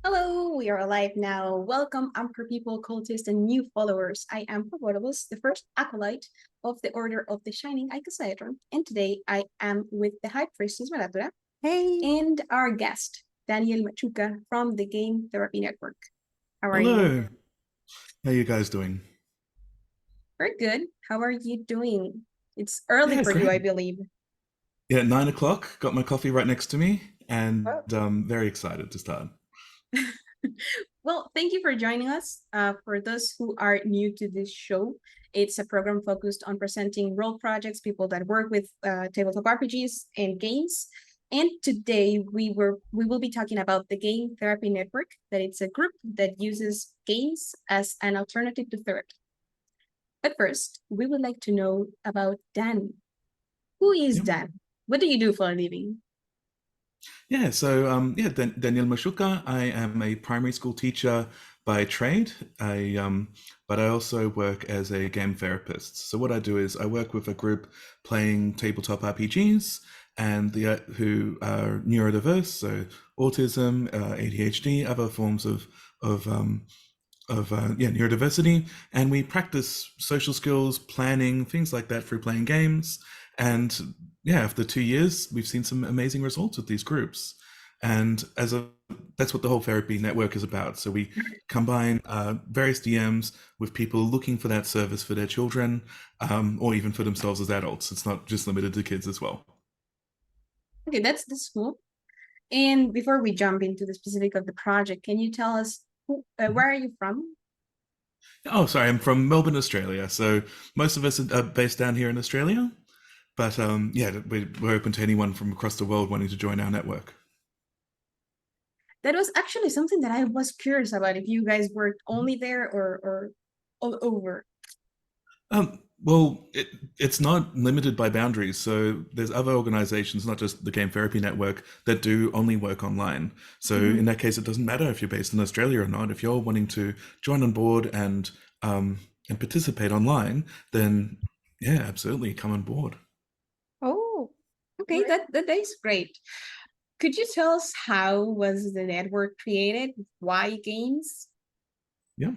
Hello, we are alive now. Welcome, Anchor people, cultists, and new followers. I am Probotabus, the first acolyte of the Order of the Shining Icosahedron, and today I am with the High Priestess Maratura Hey, and our guest, Daniel Machuca from the Game Therapy Network. How are you? Hello. How you guys doing? Very good. How are you doing? It's early Yeah, for you, great. I believe. Yeah, 9 o'clock. Got my coffee right next to me, and Oh. very excited to start. Well, thank you for joining us. For those who are new to this show, it's a program focused on presenting role projects, people that work with tabletop RPGs and games. And today we will be talking about the Game Therapy Network, that it's a group that uses games as an alternative to therapy. But first, we would like to know about Dan. Who is Yeah, Dan? What do you do for a living? yeah. So Daniel Machuca. I am a primary school teacher by trade. But I also work as a game therapist. So what I do is I work with a group playing tabletop RPGs, and who are neurodiverse, so autism, ADHD, other forms of neurodiversity, and we practice social skills, planning, things like that through playing games. And yeah, after 2 years, we've seen some amazing results with these groups. And that's what the whole therapy network is about. So we combine various DMs with people looking for that service for their children, or even for themselves as adults. It's not just limited to kids as well. Okay, that's cool. And before we jump into the specific of the project, can you tell us where are you from? Oh, sorry, I'm from Melbourne, Australia. So most of us are based down here in Australia. But yeah, we're open to anyone from across the world wanting to join our network. That was actually something that I was curious about, if you guys worked only there or all over. Well, it's not limited by boundaries. So there's other organizations, not just the Game Therapy Network, that do only work online. So in Mhm. that case, it doesn't matter if you're based in Australia or not. If you're wanting to join on board and participate online, then yeah, absolutely come on board. Oh, okay, that is great. Could you tell us how was the network created? Why games? Yeah.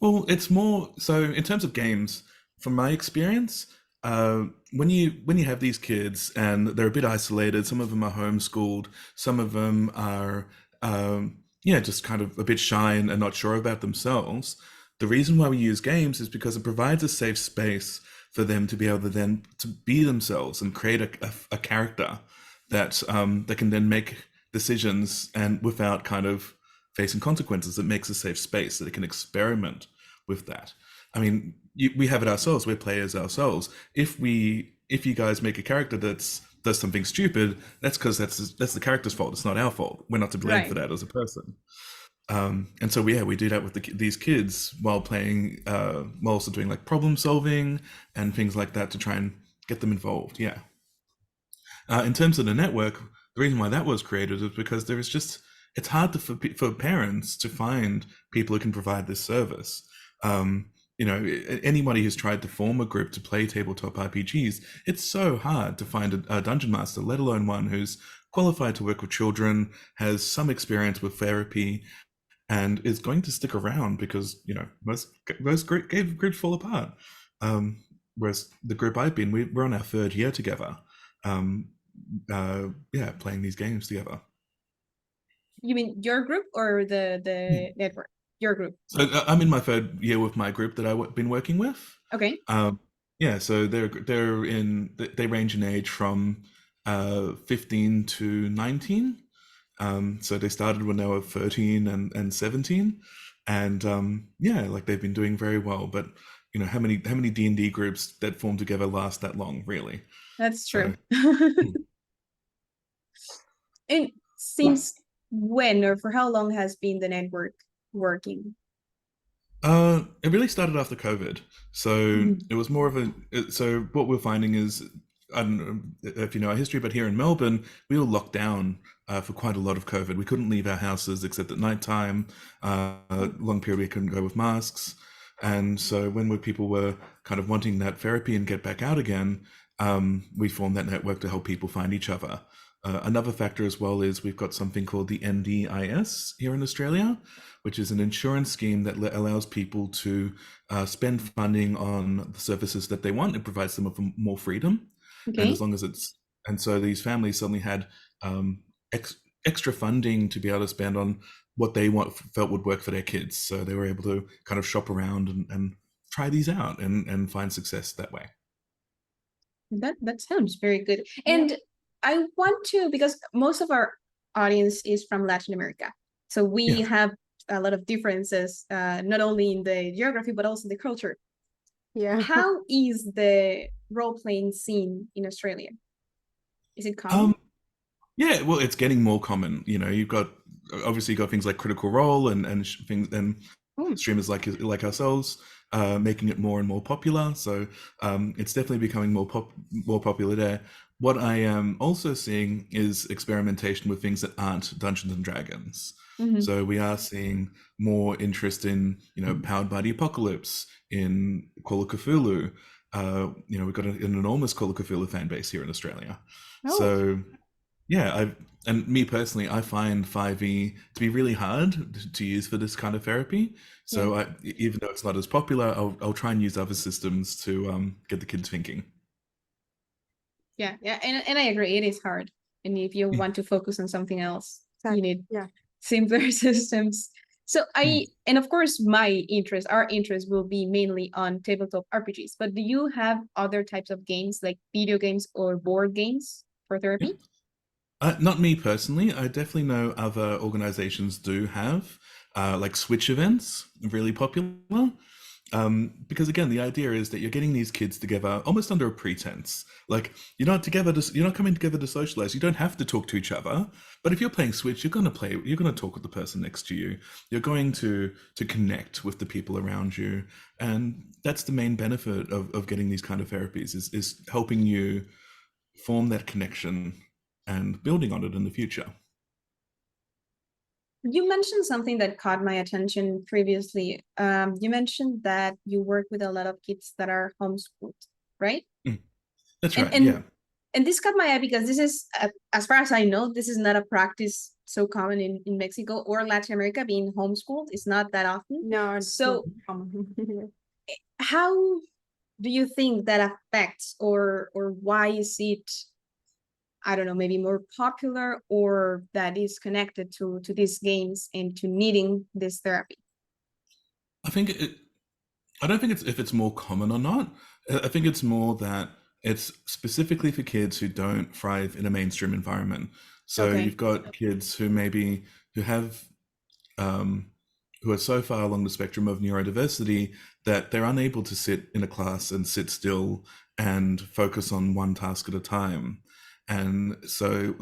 Well, it's more so in terms of games. From my experience, when you have these kids and they're a bit isolated, some of them are homeschooled, some of them are yeah, just kind of a bit shy and not sure about themselves. The reason why we use games is because it provides a safe space for them to be able to then to be themselves and create a character that can then make decisions and without kind of facing consequences. It makes a safe space so they can experiment with that. I mean, we have it ourselves. We're players ourselves. If you guys make a character that's does something stupid, that's because that's the character's fault. It's not our fault. We're not to blame for Right. that as a person. And so yeah, we do that with these kids while playing, while also doing like problem solving and things like that to try and get them involved. Yeah. In terms of the network, the reason why that was created is because there is just it's hard for parents to find people who can provide this service. Anybody who's tried to form a group to play tabletop RPGs, it's so hard to find a dungeon master, let alone one who's qualified to work with children, has some experience with therapy, and is going to stick around because most groups fall apart. Whereas the group I've been, we're on our third year together. Um, yeah, playing these games together. You mean your group or Yeah. the network? Your group. So I'm in my third year with my group that I've been working with. Okay. Um, yeah, so they range in age from 15 to 19. So they started when they were 13 and 17, and yeah, like they've been doing very well. But how many D&D groups that form together last that long, really? That's true. So. And since when or for how long has been the network working? It really started after COVID. So Mhm. it was more of so what we're finding is, I don't know if you know our history, but here in Melbourne, we were locked down for quite a lot of COVID. We couldn't leave our houses except at nighttime. Long period we couldn't go with masks. And so people were kind of wanting that therapy and get back out again, we formed that network to help people find each other. Another factor as well is we've got something called the NDIS here in Australia, which is an insurance scheme that allows people to spend funding on the services that they want. It provides them with more freedom, and Okay. as long as it's and so these families suddenly had um, extra funding to be able to spend on what they felt would work for their kids. So they were able to kind of shop around and try these out and find success that way. That sounds very good. Yeah. And I want to, because most of our audience is from Latin America, so we Yeah. have a lot of differences, not only in the geography but also the culture. Yeah. How is the role-playing scene in Australia? Is it common? Yeah, well, it's getting more common. You know, you've got things like Critical Role and things and Hmm. streamers like ourselves making it more and more popular. So it's definitely becoming more popular there. What I am also seeing is experimentation with things that aren't Dungeons and Dragons. Mhm. So we are seeing more interest in, Powered by the Apocalypse, in Call of Cthulhu. We've got an enormous Call of Cthulhu fan base here in Australia. Oh. So yeah, and me personally, I find 5e to be really hard to use for this kind of therapy. So even though it's not as popular, I'll try and use other systems to get the kids thinking. Yeah, and I agree, it is hard. And if you want to focus on something else, you need simpler systems. So and of course, our interest will be mainly on tabletop RPGs. But do you have other types of games, like video games or board games for therapy? Not me personally. I definitely know other organizations do have, like Switch events, really popular. Because again, the idea is that you're getting these kids together almost under a pretense. Like you're not coming together to socialize. You don't have to talk to each other. But if you're playing Switch, you're gonna talk with the person next to you. You're going to connect with the people around you. And that's the main benefit of getting these kind of therapies is helping you form that connection and building on it in the future. You mentioned something that caught my attention previously. You mentioned that you work with a lot of kids that are homeschooled, right? That's right, and, yeah. And this caught my eye because this is, as far as I know, this is not a practice so common in Mexico or Latin America. Being homeschooled is not that often. No, it's so not common. how do you think that affects, or why is it, I don't know, maybe more popular, or that is connected to these games and to needing this therapy? I don't think it's if it's more common or not. I think it's more that it's specifically for kids who don't thrive in a mainstream environment. So Okay. you've got kids who have who are so far along the spectrum of neurodiversity that they're unable to sit in a class and sit still and focus on one task at a time. And so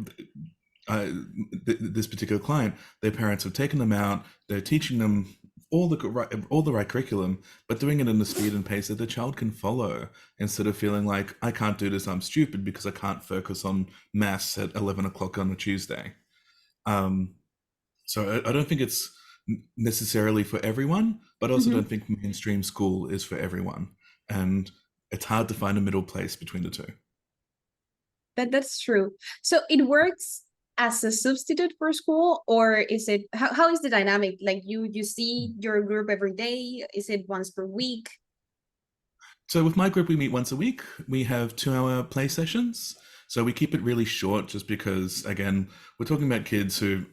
this particular client, their parents have taken them out, they're teaching them all the right curriculum, but doing it in the speed and pace that the child can follow, instead of feeling like, I can't do this, I'm stupid because I can't focus on maths at 11 o'clock on a Tuesday. So I don't think it's necessarily for everyone, but I also don't think mainstream school is for everyone. And it's hard to find a middle place between the two. That's true. So it works as a substitute for school, or is it, how is the dynamic? Like you see your group every day? Is it once per week? So with my group, we meet once a week. We have 2-hour play sessions. So we keep it really short just because, again, we're talking about kids who,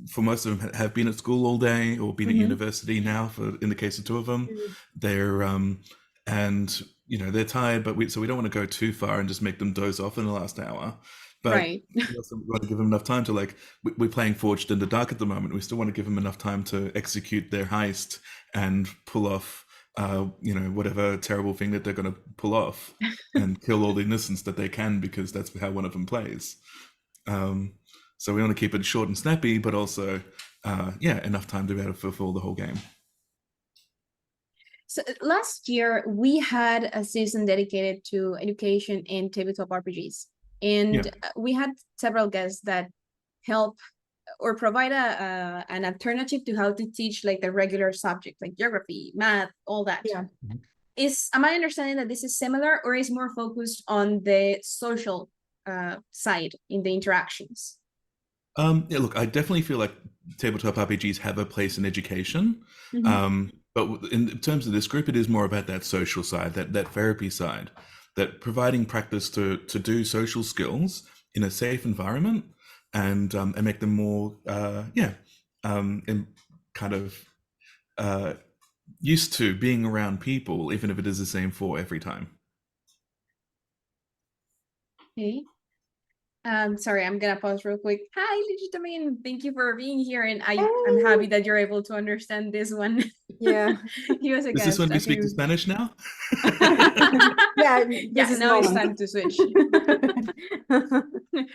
for most of them, have been at school all day or been at university now, in the case of 2 of them. They're, and, they're tired, but we don't want to go too far and just make them doze off in the last hour. But Right. we also want to give them enough time to, like, we're playing Forged in the Dark at the moment. We still want to give them enough time to execute their heist and pull off whatever terrible thing that they're going to pull off and kill all the innocents that they can, because that's how one of them plays. So we want to keep it short and snappy, but also, enough time to be able to fulfill the whole game. So last year we had a season dedicated to education in tabletop RPGs, and we had several guests that help or provide an alternative to how to teach like the regular subject, like geography, math, all that. Am I understanding that this is similar, or is more focused on the social side in the interactions? Yeah, look, I definitely feel like tabletop RPGs have a place in education. But in terms of this group, it is more about that social side, that therapy side, that providing practice to do social skills in a safe environment and make them more, and kind of used to being around people, even if it is the same for every time. Okay. Sorry, I'm gonna pause real quick. Hi, Legitimin. Thank you for being here, and I'm happy that you're able to understand this one. Yeah. He was a Is guest. this when we a speak to few- Spanish now? Yeah, Yeah, this is now it's moment. time to switch.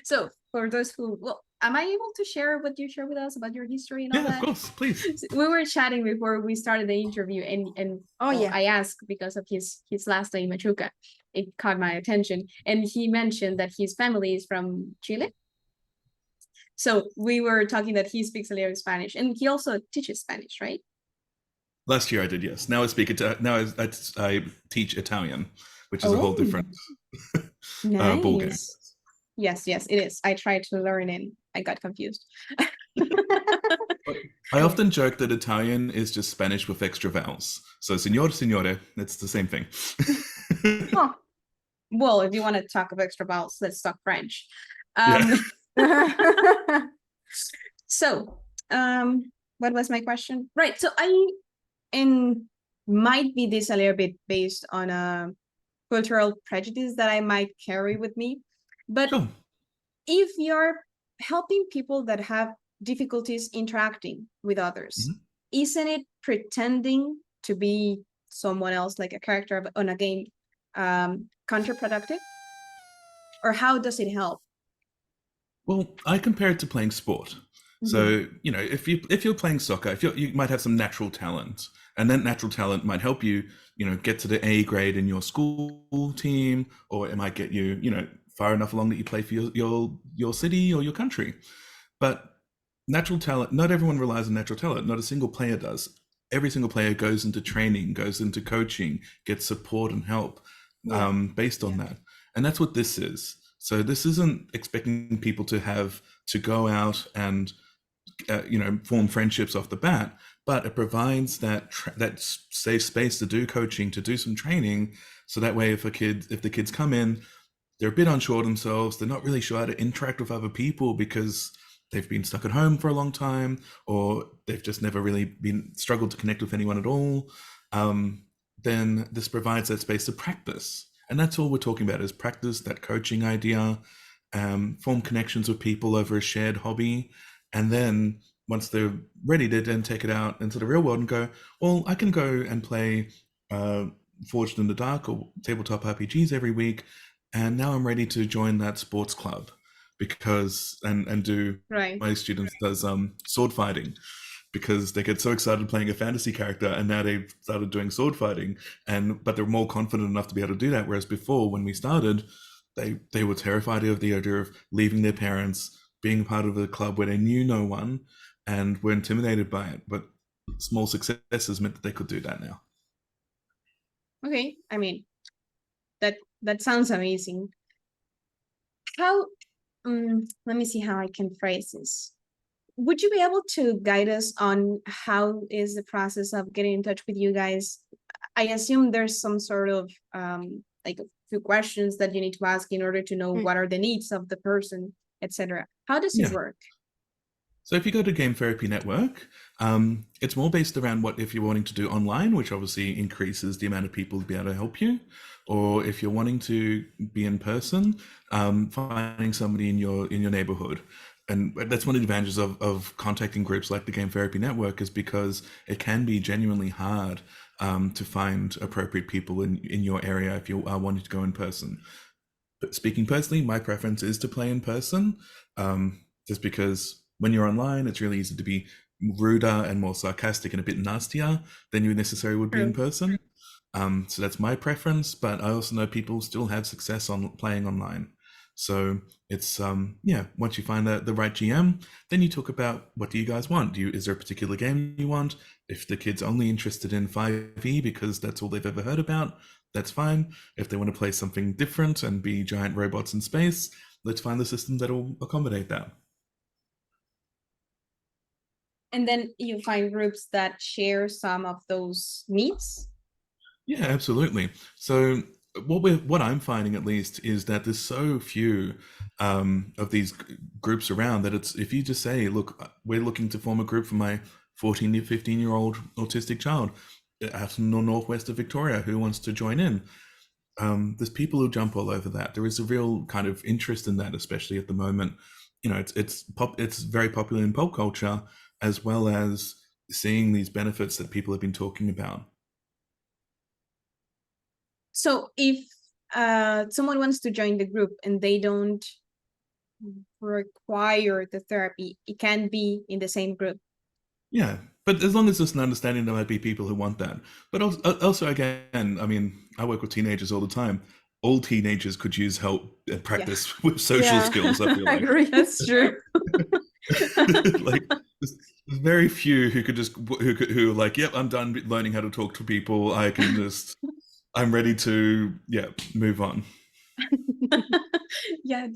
So, for those who, well, am I able to share what you share with us about your history and all Yeah, that? of course, please. We were chatting before we started the interview, and Oh, well, yeah. I asked because of his last name, Machuca. It caught my attention, and he mentioned that his family is from Chile. So we were talking that he speaks a little Spanish, and he also teaches Spanish, right? Last year I did, yes. Now I speak I teach Italian, which is a whole different ball game. Nice. Yes, it is. I tried to learn and I got confused. I often joke that Italian is just Spanish with extra vowels. So signor, signore, it's the same thing. Huh. Well, if you want to talk of extra vowels, let's talk French. Yeah. So, what was my question? Right. So and might be this a little bit based on a cultural prejudice that I might carry with me, but Sure. if you're helping people that have difficulties interacting with others, isn't it pretending to be someone else, like a character on a game, counterproductive? Or how does it help? Well, I compare it to playing sport. So, if you're playing soccer, you might have some natural talent, and that natural talent might help you, get to the A grade in your school team, or it might get you, far enough along that you play for your city or your country. But natural talent, not everyone relies on natural talent. Not a single player does. Every single player goes into training, goes into coaching, gets support and help based on that. And that's what this is. So this isn't expecting people to go out and form friendships off the bat, but it provides that safe space to do coaching, to do some training, so that way if the kids come in, they're a bit unsure of themselves, they're not really sure how to interact with other people because they've been stuck at home for a long time, or they've just never really struggled to connect with anyone at all, then this provides that space to practice. And that's all we're talking about, is practice, that coaching idea, form connections with people over a shared hobby. And then once they're ready to then take it out into the real world and go, well, I can go and play Forged in the Dark or tabletop RPGs every week. And now I'm ready to join that sports club because, and do, Right. my students does sword fighting, because they get so excited playing a fantasy character, and now they've started doing sword fighting, but they're more confident enough to be able to do that. Whereas before, when we started, they were terrified of the idea of leaving their parents, being part of a club where they knew no one, and were intimidated by it. But small successes meant that they could do that now. Okay, I mean, that sounds amazing. How? Let me see how I can phrase this. Would you be able to guide us on how is the process of getting in touch with you guys? I assume there's some sort of like a few questions that you need to ask in order to know what are the needs of the person, etc. How does it work? So if you go to Game Therapy Network, it's more based around what if you're wanting to do online, which obviously increases the amount of people to be able to help you, or if you're wanting to be in person, finding somebody in your neighborhood. And that's one of the advantages of contacting groups like the Game Therapy Network, is because it can be genuinely hard to find appropriate people in your area if you are wanting to go in person. But speaking personally, my preference is to play in person, just because when you're online, it's really easy to be ruder and more sarcastic and a bit nastier than you necessarily would be in person. So that's my preference, but I also know people still have success on playing online. So it's once you find the right GM, then you talk about, what do you guys want? Is there a particular game you want? If the kid's only interested in 5e because that's all they've ever heard about, that's fine. If they want to play something different and be giant robots in space, let's find the system that'll accommodate that. And then you find groups that share some of those needs. Yeah, absolutely. So what I'm finding at least is that there's so few of these groups around that it's if you just say, look, we're looking to form a group for my 14 to 15-year-old autistic child out in the northwest of Victoria who wants to join in. There's people who jump all over that. There is a real kind of interest in that, especially at the moment. You know, it's very popular in pop culture, as well as seeing these benefits that people have been talking about. So if someone wants to join the group and they don't require the therapy, it can be in the same group. Yeah, but as long as there's an understanding, there might be people who want that. But also again, I mean, I work with teenagers all the time. All teenagers could use help and practice with social skills. I feel I like agree. That's true. like there's very few who could just who are like, yep, I'm done learning how to talk to people. I can just I'm ready to move on. Yeah,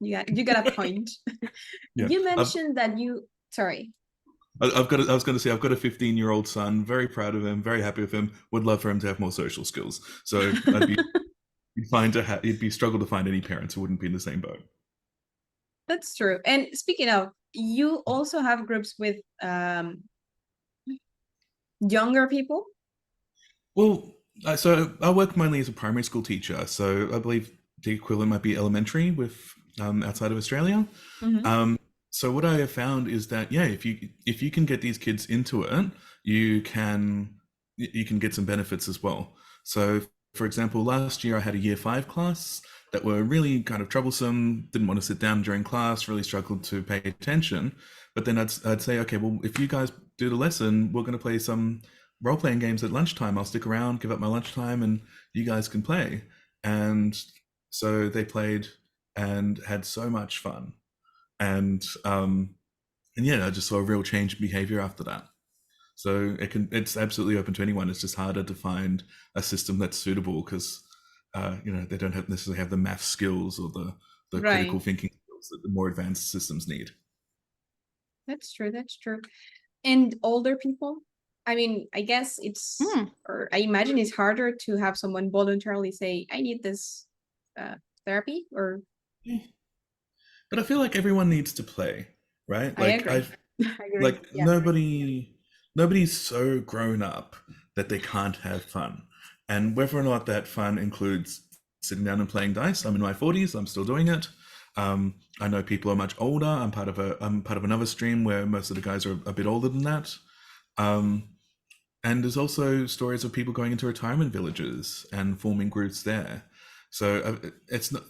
you got a point. Yeah, You mentioned that you sorry. I was going to say I've got a 15-year-old son. Very proud of him. Very happy with him. Would love for him to have more social skills. So I'd be fine to have. It'd be struggle to find any parents who wouldn't be in the same boat. That's true. And speaking of, you also have groups with younger people. Well, so I work mainly as a primary school teacher. So I believe the equivalent might be elementary with outside of Australia. Mm-hmm. So what I have found is that if you can get these kids into it, you can get some benefits as well. So for example, last year I had a year 5 class that were really kind of troublesome, didn't want to sit down during class, really struggled to pay attention. But then I'd say, okay, well, if you guys do the lesson, we're going to play some role-playing games at lunchtime. I'll stick around, give up my lunchtime, and you guys can play. And so they played and had so much fun. And I just saw a real change in behavior after that. So it's absolutely open to anyone. It's just harder to find a system that's suitable because they don't necessarily have the math skills or the critical thinking skills that the more advanced systems need. That's true. And older people, I mean, I guess or I imagine it's harder to have someone voluntarily say, I need this therapy or. But I feel like everyone needs to play, right? I agree. I agree. Like nobody's so grown up that they can't have fun. And whether or not that fun includes sitting down and playing dice, I'm in my 40s, I'm still doing it. I know people are much older. I'm part of another stream where most of the guys are a bit older than that. And there's also stories of people going into retirement villages and forming groups there. So it's not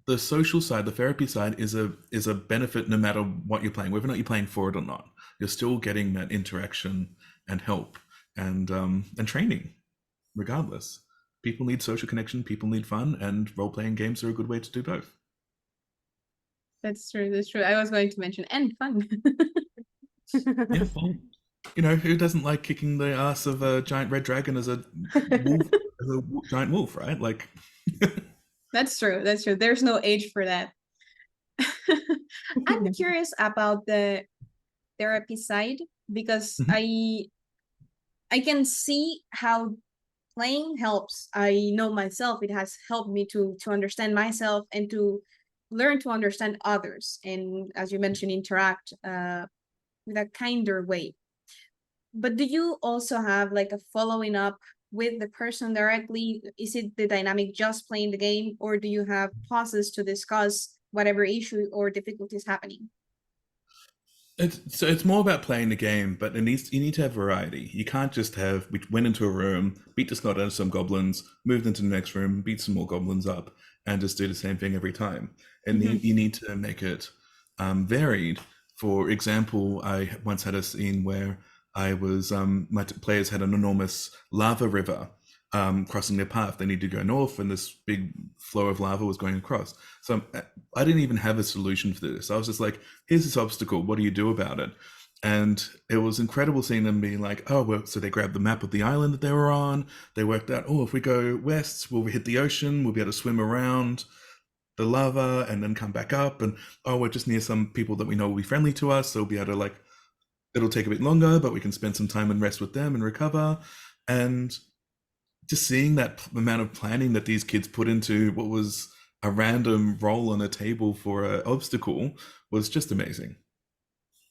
the social side, the therapy side is a benefit no matter what you're playing, whether or not you're playing for it or not. You're still getting that interaction and help and training, regardless. People need social connection, people need fun, and role-playing games are a good way to do both. That's true. I was going to mention and fun. Yeah, fun. Who doesn't like kicking the ass of a giant red dragon as a wolf, as a giant wolf, right? Like. That's true. There's no age for that. I'm curious about the therapy side because I can see how playing helps. I know myself, it has helped me to understand myself and to learn to understand others. And as you mentioned, interact with a kinder way. But do you also have like a following up with the person directly? Is it the dynamic just playing the game, or do you have pauses to discuss whatever issue or difficulties happening? It's more about playing the game, but you need to have variety. You can't just we went into a room, beat the snot out of some goblins, moved into the next room, beat some more goblins up, and just do the same thing every time. And you need to make it varied. For example, I once had a scene where I was my players had an enormous lava river crossing their path. They needed to go north, and this big flow of lava was going across. So I didn't even have a solution for this. I was just like, here's this obstacle. What do you do about it? And it was incredible seeing them being like, oh, well, so they grabbed the map of the island that they were on. They worked out, oh, if we go west, we'll hit the ocean. We'll be able to swim around. the lava and then come back up, and we're just near some people that we know will be friendly to us, so we'll be able to like, it'll take a bit longer, but we can spend some time and rest with them and recover. And just seeing that amount of planning that these kids put into what was a random roll on a table for an obstacle was just amazing.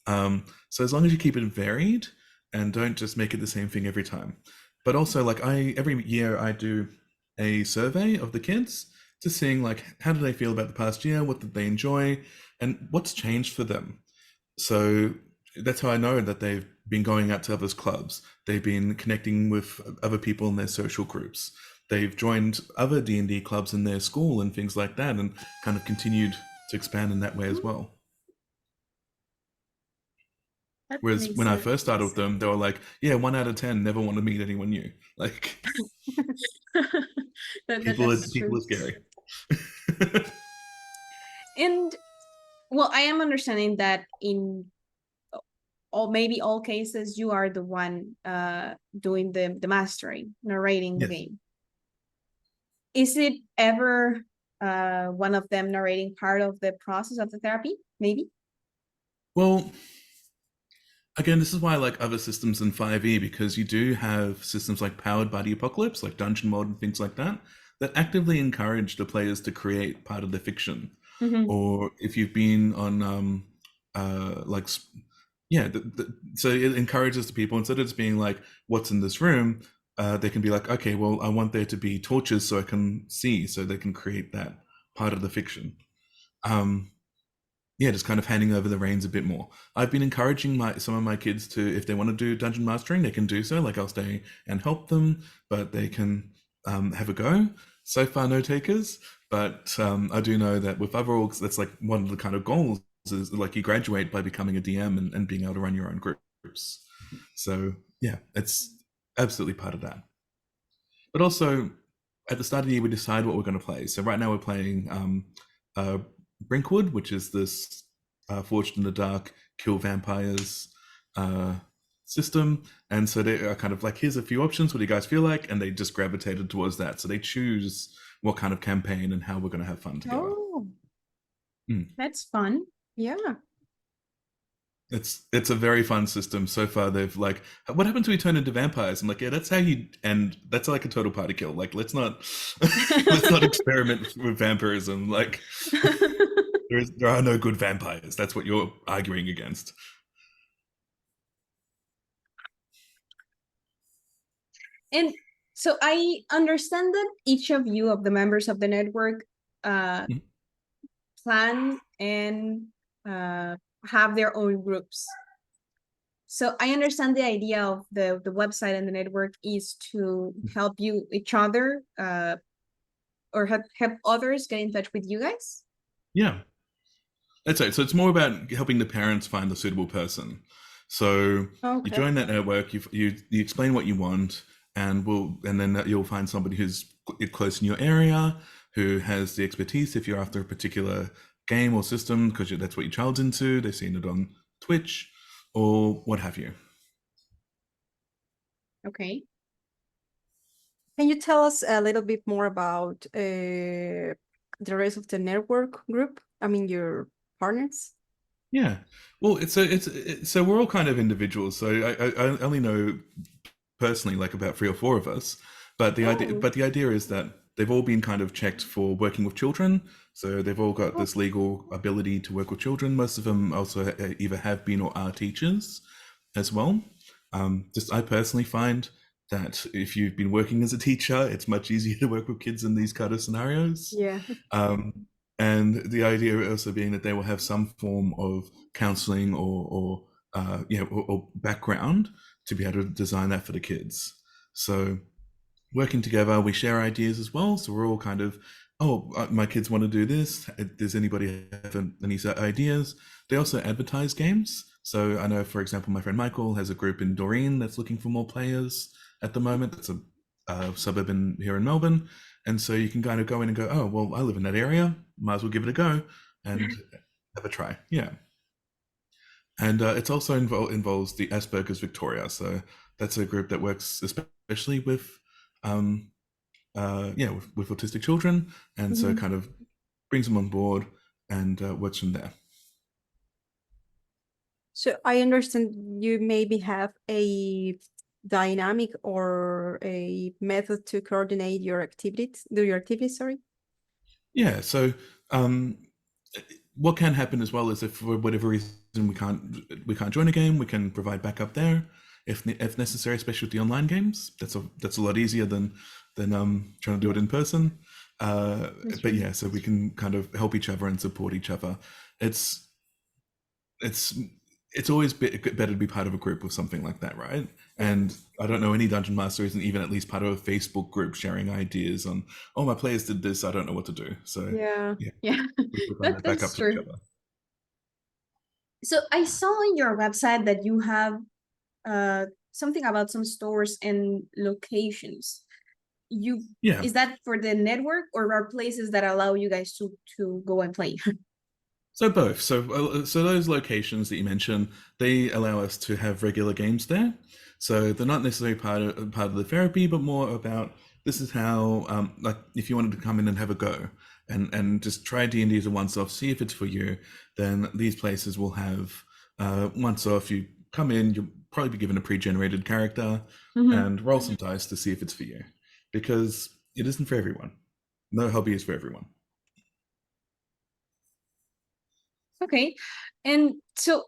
So as long as you keep it varied and don't just make it the same thing every time. But also, like, every year I do a survey of the kids, just seeing like how do they feel about the past year, what did they enjoy, and what's changed for them. So that's how I know that they've been going out to others' clubs. They've been connecting with other people in their social groups. They've joined other D&D clubs in their school and things like that, and kind of continued to expand in that way as well. That Whereas makes when I sense. first started with them, they were like, yeah, 1 out of 10, never want to meet anyone new. Like, people That's true. are scary. And well, I am understanding that in maybe all cases, you are the one doing the mastering, narrating the Yes. game. Is it ever one of them narrating part of the process of the therapy? Maybe. Well, again, this is why I like other systems in 5e, because you do have systems like Powered by the Apocalypse, like Dungeon Mode and things like that, that actively encourage the players to create part of the fiction. Mm-hmm. Or if you've been on, so it encourages the people, instead of just being like, what's in this room, they can be like, okay, well, I want there to be torches so I can see, so they can create that part of the fiction. Just kind of handing over the reins a bit more. I've been encouraging some of my kids to, if they want to do dungeon mastering, they can do so. Like, I'll stay and help them, but they can have a go. So far, no takers, but I do know that with other orgs, that's like one of the kind of goals is like you graduate by becoming a DM and being able to run your own groups. So yeah, it's absolutely part of that. But also, at the start of the year, we decide what we're going to play. So right now we're playing Brinkwood, which is this Forged in the Dark, kill vampires system. And so they are kind of like, here's a few options, what do you guys feel like? And they just gravitated towards that. So they choose what kind of campaign and how we're going to have fun together. Oh, that's fun. Yeah. It's a very fun system. So far they've like, what happened to we turn into vampires? I'm like, yeah, that's how you end. That's like a total party kill. Like, let's not experiment with vampirism. Like, there are no good vampires. That's what you're arguing against. And so I understand that each of you, of the members of the network, plan and have their own groups. So I understand the idea of the website and the network is to help each other or help others get in touch with you guys. Yeah, that's right. So it's more about helping the parents find the suitable person. So you join that network, you explain what you want, and then you'll find somebody who's close in your area, who has the expertise if you're after a particular game or system, because that's what your child's into. They've seen it on Twitch or what have you. Okay. Can you tell us a little bit more about the rest of the network group? I mean, your partners? Yeah. Well, so we're all kind of individuals. So I only know personally like about 3 or 4 of us, but the idea is that they've all been kind of checked for working with children. So they've all got this legal ability to work with children. Most of them also either have been or are teachers as well. I personally find that if you've been working as a teacher, it's much easier to work with kids in these kind of scenarios. Yeah. And the idea also being that they will have some form of counseling or background to be able to design that for the kids. So working together, we share ideas as well. So we're all kind of, my kids want to do this. Does anybody have any ideas? They also advertise games. So I know, for example, my friend Michael has a group in Doreen that's looking for more players at the moment. It's a suburb here in Melbourne. And so you can kind of go in and go, oh, well, I live in that area. Might as well give it a go and have a try. Yeah. And it's also involves the Asperger's Victoria. So that's a group that works especially with with autistic children. And so kind of brings them on board, and works from there. So I understand you maybe have a dynamic or a method to coordinate your activities, sorry. Yeah, so what can happen as well is if for whatever reason we can't join a game, we can provide backup there if necessary, especially with the online games. That's a lot easier than trying to do it in person. But yeah, so we can kind of help each other and support each other. It's always better to be part of a group or something like that, right? And I don't know any dungeon master isn't even at least part of a Facebook group sharing ideas on, oh, my players did this, I don't know what to do. So Yeah. Yeah, we provide that back up that's to each true. other. So I saw on your website that you have something about some stores and locations. Yeah. Is that for the network, or are places that allow you guys to go and play? So both. So those locations that you mentioned, they allow us to have regular games there. So they're not necessarily part of the therapy, but more about this is how, like, if you wanted to come in and have a go and just try D&D as a once-off, see if it's for you, then these places will have once-off. You come in, you'll probably be given a pre-generated character and roll some dice to see if it's for you, because it isn't for everyone. No hobby is for everyone. Okay. And so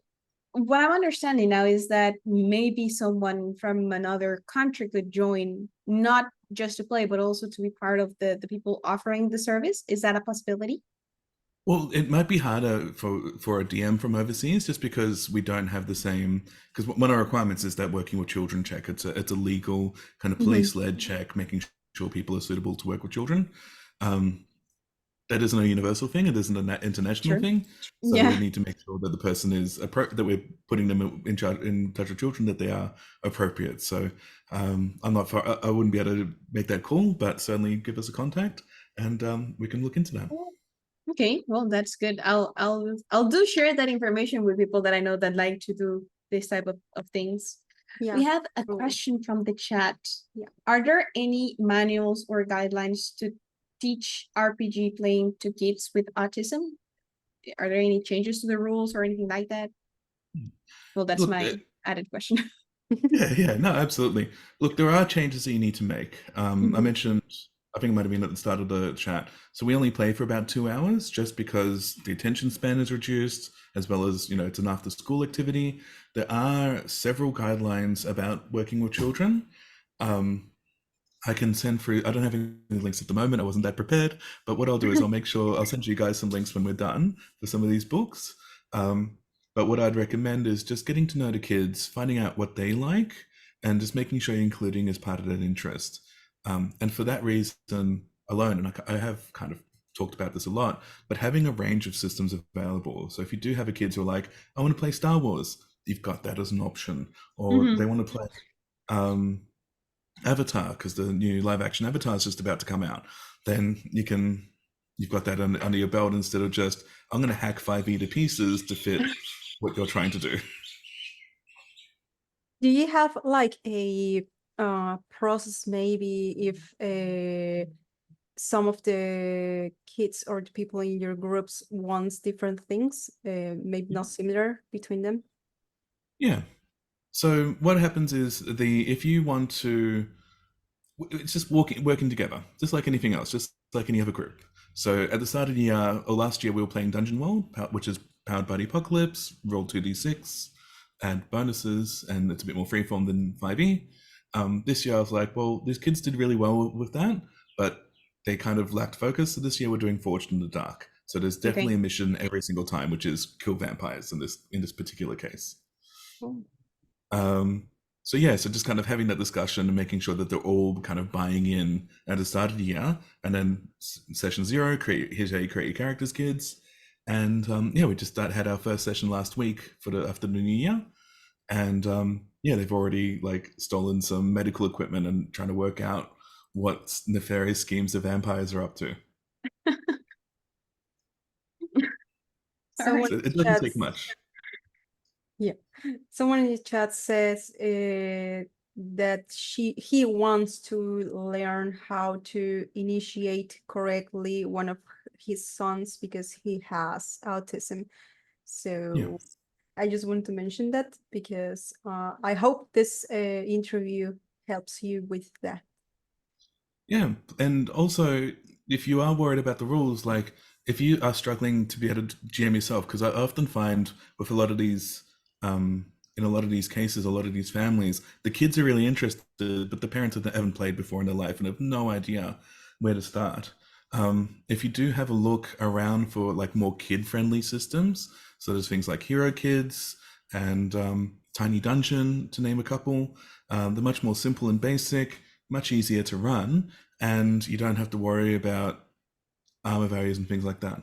what I'm understanding now is that maybe someone from another country could join, not just to play, but also to be part of the people offering the service. Is that a possibility? Well, it might be harder for a DM from overseas just because we don't have the same. Because one of our requirements is that working with children check. It's a legal kind of police-led check, making sure people are suitable to work with children. That isn't a universal thing. It isn't an international thing. So we need to make sure that the person is that we're putting them in touch with children, that they are appropriate. So I'm not far. I wouldn't be able to make that call, but certainly give us a contact, and we can look into that. Okay, well, that's good. I'll do share that information with people that I know that like to do this type of things. Yeah. We have a question from the chat. Are there any manuals or guidelines to teach RPG playing to kids with autism? Are there any changes to the rules or anything like that? Well, that's my added question. Yeah, no, absolutely. Look, there are changes that you need to make. I mentioned, I think it might have been at the start of the chat. So we only play for about 2 hours just because the attention span is reduced, as well as, it's an after school activity. There are several guidelines about working with children. I can send through, I don't have any links at the moment. I wasn't that prepared, but what I'll do is I'll send you guys some links when we're done for some of these books. But what I'd recommend is just getting to know the kids, finding out what they like, and just making sure you're including as part of that interest. And for that reason alone, and I have kind of talked about this a lot, but having a range of systems available. So if you do have a kids who are like, I want to play Star Wars, you've got that as an option. Or they want to play Avatar, because the new live action Avatar is just about to come out, then you've got that under your belt instead of just, I'm going to hack 5e to pieces to fit what you're trying to do. Do you have like a process, maybe if some of the kids or the people in your groups wants different things, maybe not similar between them? Yeah. So what happens is if you want to, it's just working together, just like anything else, just like any other group. So at the start of the year, or last year, we were playing Dungeon World, which is powered by the Apocalypse, roll 2d6, add bonuses, and it's a bit more freeform than 5e. This year I was like, well, these kids did really well with that, but they kind of lacked focus. So this year we're doing Forged in the Dark. So there's definitely a mission every single time, which is kill vampires in this particular case. So yeah, so just kind of having that discussion and making sure that they're all kind of buying in at the start of the year, and then session 0, here's how you create your characters, kids. And we just had our first session last week after the new year, and they've already like stolen some medical equipment and trying to work out what nefarious schemes the vampires are up to. So it doesn't take much. Yeah, someone in the chat says that he wants to learn how to initiate correctly one of his sons because he has autism. So Yeah. I just want to mention that because I hope this interview helps you with that. Yeah, and also if you are worried about the rules, like if you are struggling to be able to GM yourself, because I often find with a lot of these, in a lot of these cases, a lot of these families, the kids are really interested, but the parents haven't played before in their life and have no idea where to start. If you do have a look around for like more kid-friendly systems, so there's things like Hero Kids and Tiny Dungeon, to name a couple. They're much more simple and basic, much easier to run, and you don't have to worry about armor values and things like that.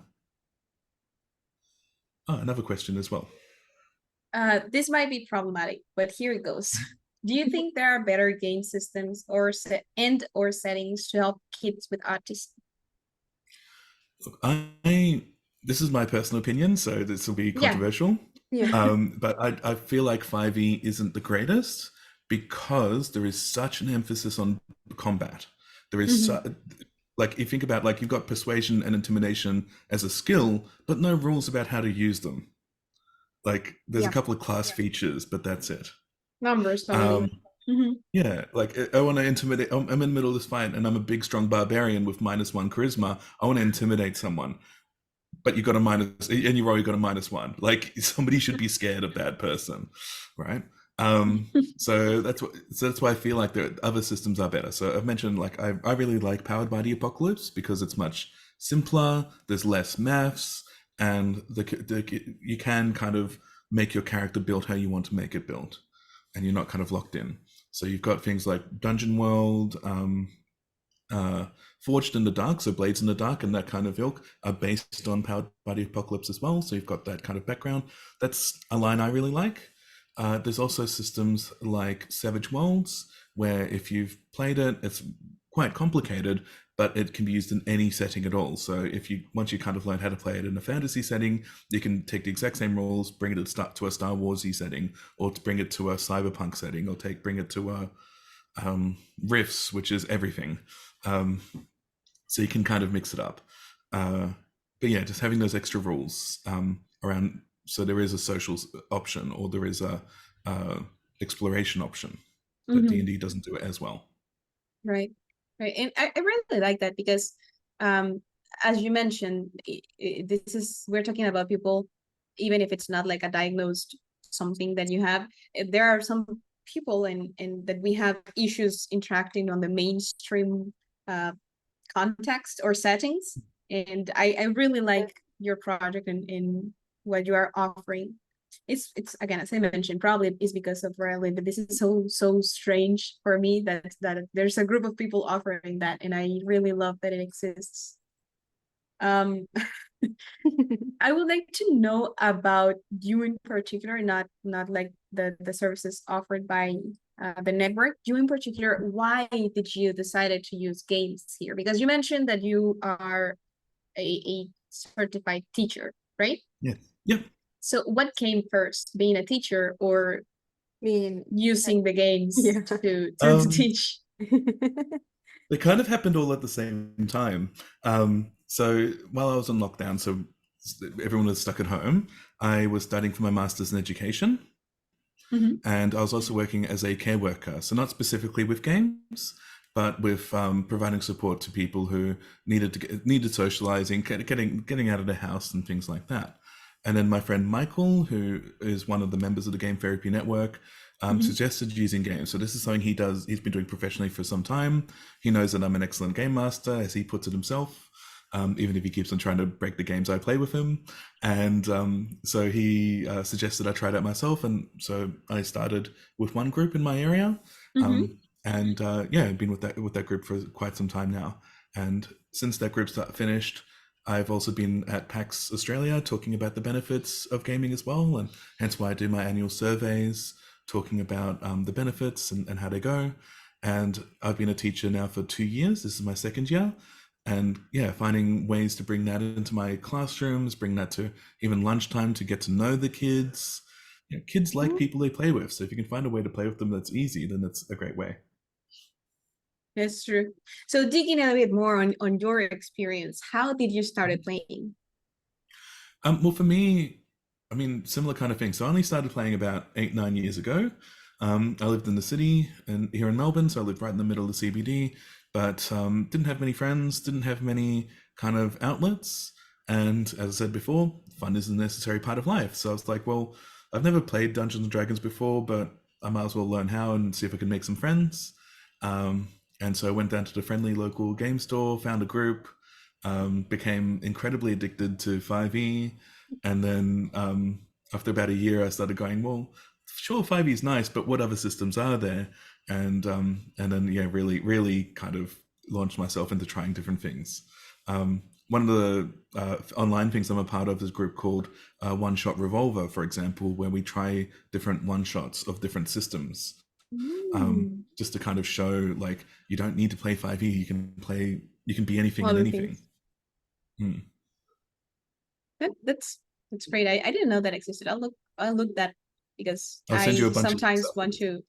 Oh, another question as well. This might be problematic, but here it goes. Do you think there are better game systems or settings to help kids with autism? Look, I this is my personal opinion, so this will be Yeah. controversial. Yeah. But I feel like 5e isn't the greatest because there is such an emphasis on combat. There is like if you think about like you've got persuasion and intimidation as a skill, but no rules about how to use them. Like there's a Yeah. couple of class features, but that's it. Numbers only. Yeah, like I want to intimidate. I'm in the middle of this fight, and I'm a big, strong barbarian with -1 charisma. I want to intimidate someone, but you got a minus, and you roll. You got a -1. Like somebody should be scared of that person, right? So that's why I feel like the other systems are better. So I've mentioned like I really like Powered by the Apocalypse because it's much simpler. There's less maths, and you can kind of make your character build how you want to make it build, and you're not kind of locked in. So you've got things like Dungeon World, Forged in the Dark, so Blades in the Dark and that kind of ilk are based on Powered by the Apocalypse as well. So you've got that kind of background. That's a line I really like. There's also systems like Savage Worlds, where if you've played it, it's quite complicated, but it can be used in any setting at all. So if you once you kind of learn how to play it in a fantasy setting, you can take the exact same rules, bring it to a Star Warsy setting, or to bring it to a cyberpunk setting, or bring it to a Riffs, which is everything. So you can kind of mix it up. But yeah, just having those extra rules around. So there is a social option, or there is a exploration option that D&D doesn't do it as well. Right. And I really like that because, as you mentioned, we're talking about people, even if it's not like a diagnosed something that you have, there are some people and that we have issues interacting on the mainstream context or settings. And I really like your project and what you are offering. It's again, as I mentioned, probably is because of where I live, but this is so strange for me that there's a group of people offering that, and I really love that it exists. I would like to know about you in particular, not like the services offered by the network. You in particular, why did you decided to use games here? Because you mentioned that you are a certified teacher, right? Yeah. Yep. So what came first, being a teacher or using the games Yeah. to teach? They kind of happened all at the same time. So while I was on lockdown, so everyone was stuck at home, I was studying for my master's in education. And I was also working as a care worker, so not specifically with games, but with providing support to people who needed socializing, getting out of their house and things like that. And then my friend Michael, who is one of the members of the Game Therapy Network, suggested using games. So this is something he does. He's been doing professionally for some time. He knows that I'm an excellent game master, as he puts it himself. Even if he keeps on trying to break the games I play with him. And so he suggested I try it out myself. And so I started with one group in my area. And I've been with that group for quite some time now. And since that group's finished, I've also been at PAX Australia talking about the benefits of gaming as well. And hence why I do my annual surveys talking about the benefits and how they go. And I've been a teacher now for 2 years. This is my second year. And yeah, finding ways to bring that into my classrooms, bring that to even lunchtime to get to know the kids. Kids like people they play with. So if you can find a way to play with them that's easy, then that's a great way. That's true. So digging a little bit more on your experience, how did you started playing? Well, for me, I mean, similar kind of thing. So I only started playing about 8, 9 years ago. I lived in the city and here in Melbourne, so I lived right in the middle of the CBD, but didn't have many friends, didn't have many kind of outlets. And as I said before, fun is a necessary part of life. So I was like, well, I've never played Dungeons and Dragons before, but I might as well learn how and see if I can make some friends. Um, and so I went down to the friendly local game store, found a group, became incredibly addicted to 5e, and then after about a year, I started going, well, sure, 5e is nice, but what other systems are there? And then yeah, really kind of launched myself into trying different things. One of the online things I'm a part of is a group called One Shot Revolver, for example, where we try different one shots of different systems, just to kind of show like you don't need to play 5e. You can be anything and Other anything. things. That's great. I didn't know that existed. I'll look that because I'll send you a I bunch of links sometimes want to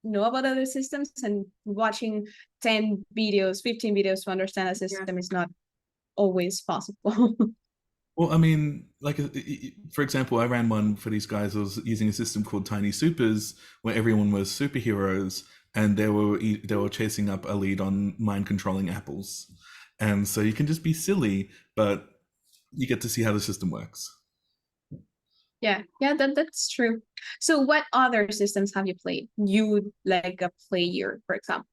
know about other systems, and watching 10 videos, 15 videos to understand a system is not always possible. Well, I mean, like for example, I ran one for these guys. I was using a system called Tiny Supers, where everyone was superheroes, and they were chasing up a lead on mind controlling apples, and so you can just be silly, but you get to see how the system works. Yeah, that's true. So what other systems have you played? You like a player, for example.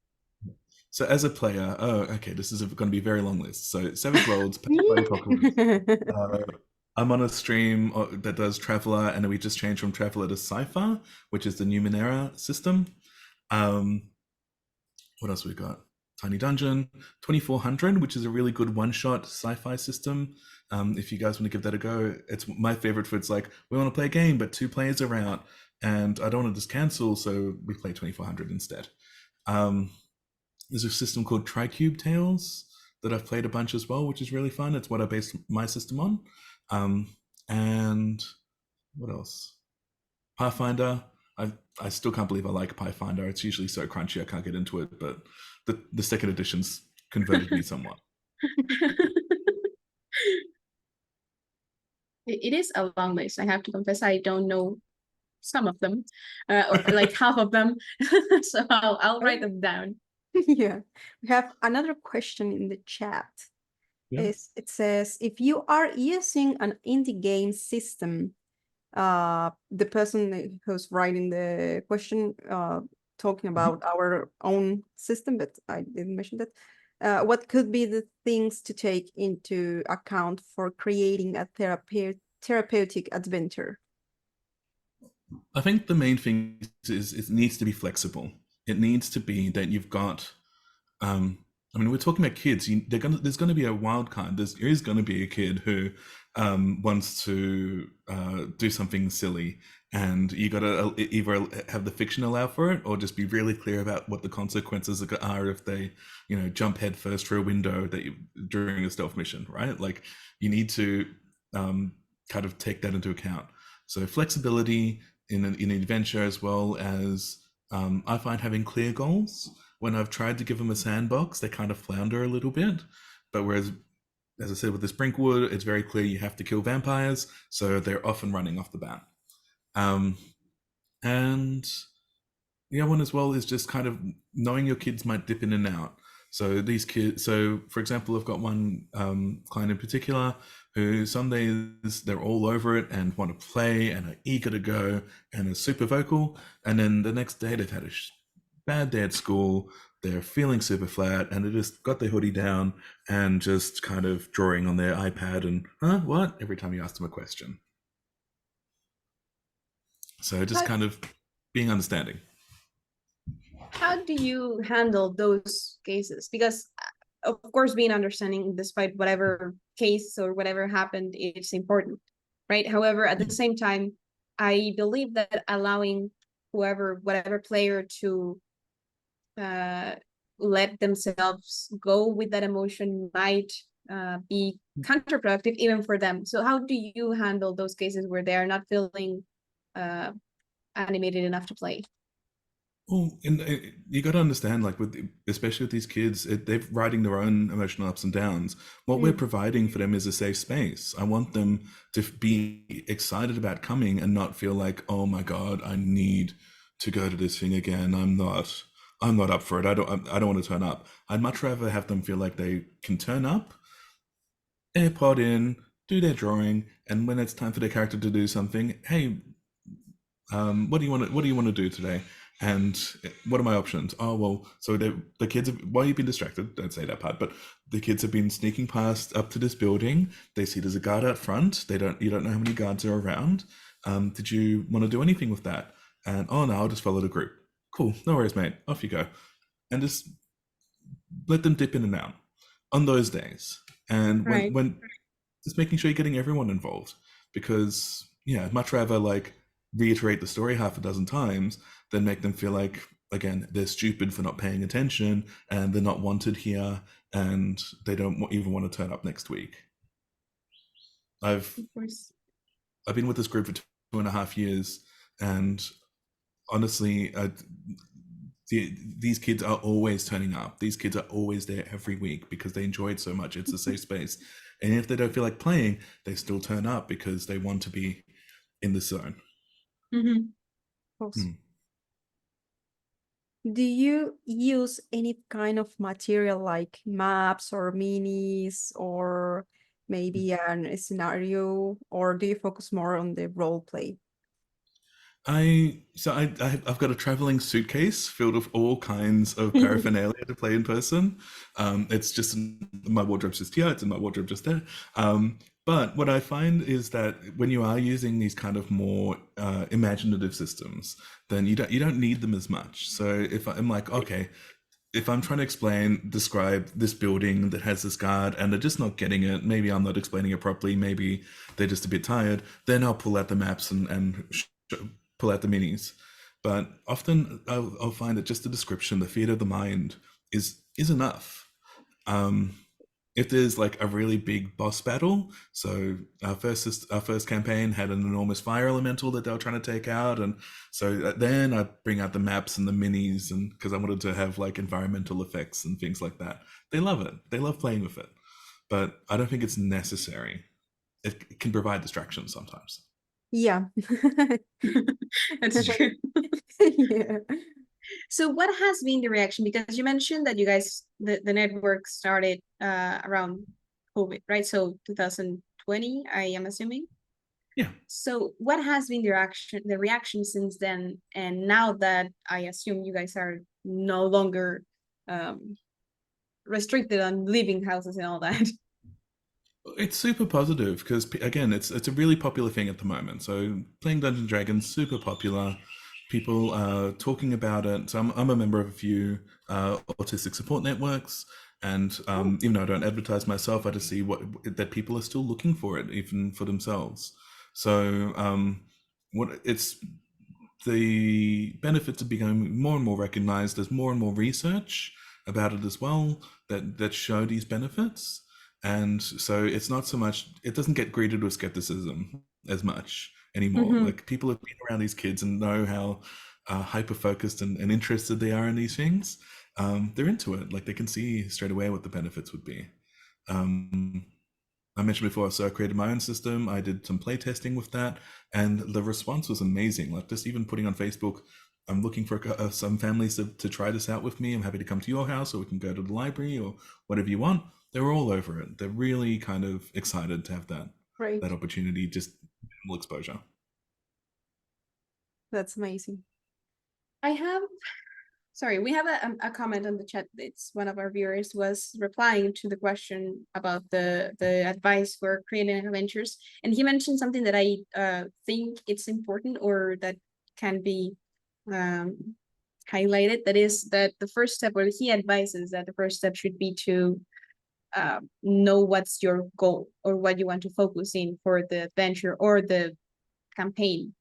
So as a player, oh, okay, this is going to be a very long list. So Savage Worlds, Pathway Apocalypse. I'm on a stream that does Traveller, and we just changed from Traveller to Cypher, which is the Numenera system. What else we got? Tiny Dungeon, 2400, which is a really good one-shot sci-fi system. If you guys want to give that a go, it's my favorite for it's like, we want to play a game, but 2 players are out, and I don't want to just cancel, so we play 2400 instead. There's a system called Tricube Tales that I've played a bunch as well, which is really fun. It's what I based my system on. And what else? Pathfinder. I still can't believe I like Pathfinder. It's usually so crunchy I can't get into it, but the second edition's converted me somewhat. It is a long list. I have to confess, I don't know some of them, or like half of them. So I'll write them down. Yeah, we have another question in the chat. Yeah. It says, if you are using an indie game system, the person who's writing the question talking about our own system, but I didn't mention that. What could be the things to take into account for creating a therapeutic adventure? I think the main thing is it needs to be flexible. It needs to be that you've got. I mean, we're talking about kids. There's going to be a wild card. There is going to be a kid who wants to do something silly, and you got to either have the fiction allow for it, or just be really clear about what the consequences are if they, jump head first through a window during a stealth mission, right? Like you need to kind of take that into account. So flexibility in an adventure, as well as I find having clear goals. When I've tried to give them a sandbox, they kind of flounder a little bit. But whereas, as I said, with this Brinkwood, it's very clear you have to kill vampires, so they're often running off the bat. And the other one as well is just kind of knowing your kids might dip in and out. So these kids, so for example, I've got one client in particular who some days they're all over it and want to play and are eager to go and are super vocal, and then the next day they've had a bad day at school, they're feeling super flat, and they just got their hoodie down and just kind of drawing on their iPad and, what? Every time you ask them a question. So just kind of being understanding. How do you handle those cases? Because, of course, being understanding despite whatever case or whatever happened, it's important, right? However, at the same time, I believe that allowing whatever player to let themselves go with that emotion might be counterproductive even for them. So how do you handle those cases where they are not feeling animated enough to play? Well, and you got to understand, like especially with these kids, they're riding their own emotional ups and downs. What we're providing for them is a safe space. I want them to be excited about coming and not feel like, oh my God, I need to go to this thing again. I'm not up for it. I don't want to turn up. I'd much rather have them feel like they can turn up, AirPod in, do their drawing, and when it's time for their character to do something, hey, what do you want to do today? And what are my options? Oh well, so the kids have, while you've been distracted, don't say that part, but the kids have been sneaking past up to this building. They see there's a guard out front. You don't know how many guards are around. Did you want to do anything with that? And oh no, I'll just follow the group. Cool, no worries, mate. Off you go, and just let them dip in and out on those days. And Right. when just making sure you're getting everyone involved, because yeah, I'd much rather like reiterate the story half a dozen times than make them feel like, again, they're stupid for not paying attention and they're not wanted here and they don't even want to turn up next week. I've Of course. been with this group for 2.5 years, and honestly, these kids are always turning up. These kids are always there every week because they enjoy it so much. It's a safe space. And if they don't feel like playing, they still turn up because they want to be in the zone. Mm-hmm. Of course. Do you use any kind of material like maps or minis or maybe a scenario, or do you focus more on the role play? I've got a traveling suitcase filled with all kinds of paraphernalia to play in person. It's just my wardrobe's just here. It's in my wardrobe just there. But what I find is that when you are using these kind of more imaginative systems, then you don't need them as much. So if I'm like, okay, if I'm trying to describe this building that has this guard and they're just not getting it, maybe I'm not explaining it properly, maybe they're just a bit tired, then I'll pull out the maps and pull out the minis. But often I'll find that just the description, the theater of the mind is enough. If there's like a really big boss battle, so our first campaign had an enormous fire elemental that they were trying to take out, and so then I bring out the maps and the minis, and because I wanted to have like environmental effects and things like that. They love it. They love playing with it, but I don't think it's necessary. It can provide distractions sometimes. Yeah. That's true. Yeah. So what has been the reaction? Because you mentioned that you guys, the network started around COVID, right? So 2020, I am assuming. Yeah. So what has been the reaction since then? And now that I assume you guys are no longer restricted on leaving houses and all that. It's super positive because again, it's a really popular thing at the moment. So playing Dungeons and Dragons, super popular. People are talking about it. So I'm a member of a few autistic support networks, and even though I don't advertise myself, I just see that people are still looking for it, even for themselves. So what it's the benefits are becoming more and more recognized. There's more and more research about it as well that show these benefits. And so it's not so much, it doesn't get greeted with skepticism as much anymore. Mhm. Like people have been around these kids and know how hyper focused and interested they are in these things. They're into it. Like they can see straight away what the benefits would be. I mentioned before, so I created my own system. I did some play testing with that, and the response was amazing. Like just even putting on Facebook, I'm looking for some families to try this out with me. I'm happy to come to your house, or we can go to the library, or whatever you want. They were all over it. They're really kind of excited to have that Right. opportunity, just minimal exposure. That's amazing. We have a comment on the chat. It's one of our viewers was replying to the question about the advice for creating adventures, and he mentioned something that I think it's important or that can be highlighted. That is that the first step, or he advises that the first step should be to know what's your goal or what you want to focus in for the adventure or the campaign.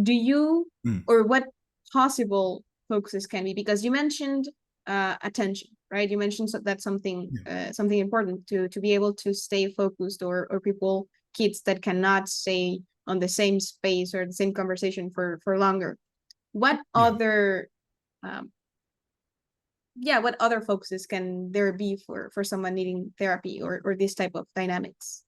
Do you or what possible focuses can be, because you mentioned attention, right? You mentioned that's something something important to be able to stay focused, or kids that cannot stay on the same space or the same conversation for longer. What other yeah, what other focuses can there be for someone needing therapy or this type of dynamics?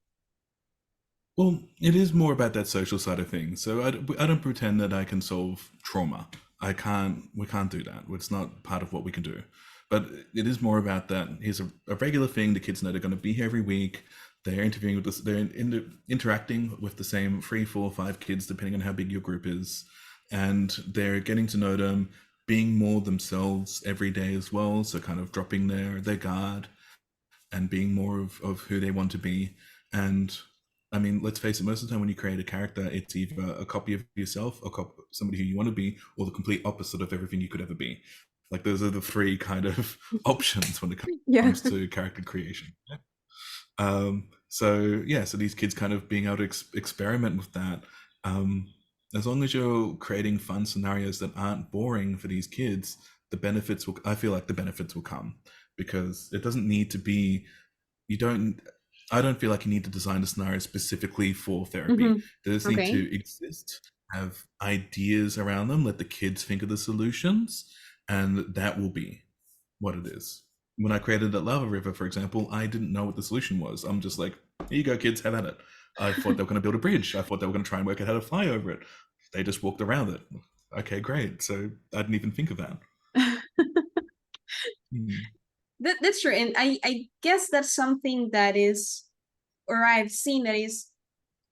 Well, it is more about that social side of things. So I don't pretend that I can solve trauma. I can't. We can't do that. It's not part of what we can do. But it is more about that. Here's a regular thing. The kids know they're going to be here every week. They're interviewing with this. They're interacting with the same 3, 4, 5 kids, depending on how big your group is, and they're getting to know them, being more themselves every day as well. So kind of dropping their guard and being more of who they want to be. And I mean, let's face it, most of the time when you create a character, it's either a copy of yourself, somebody who you want to be, or the complete opposite of everything you could ever be. Like those are the 3 kind of options when it Yeah. comes to character creation. So yeah, so these kids kind of being able to experiment with that. As long as you're creating fun scenarios that aren't boring for these kids, I feel like the benefits will come, because it doesn't need to be, I don't feel like you need to design a scenario specifically for therapy. Mhm. They just Okay. need to exist, have ideas around them, let the kids think of the solutions, and that will be what it is. When I created that lava river, for example, I didn't know what the solution was. I'm just like, here you go, kids, have at it. I thought they were going to build a bridge. I thought they were going to try and work out how to fly over it. They just walked around it. Okay, great. So I didn't even think of that. Hmm. That's true. And I guess that's something that is, or I've seen that is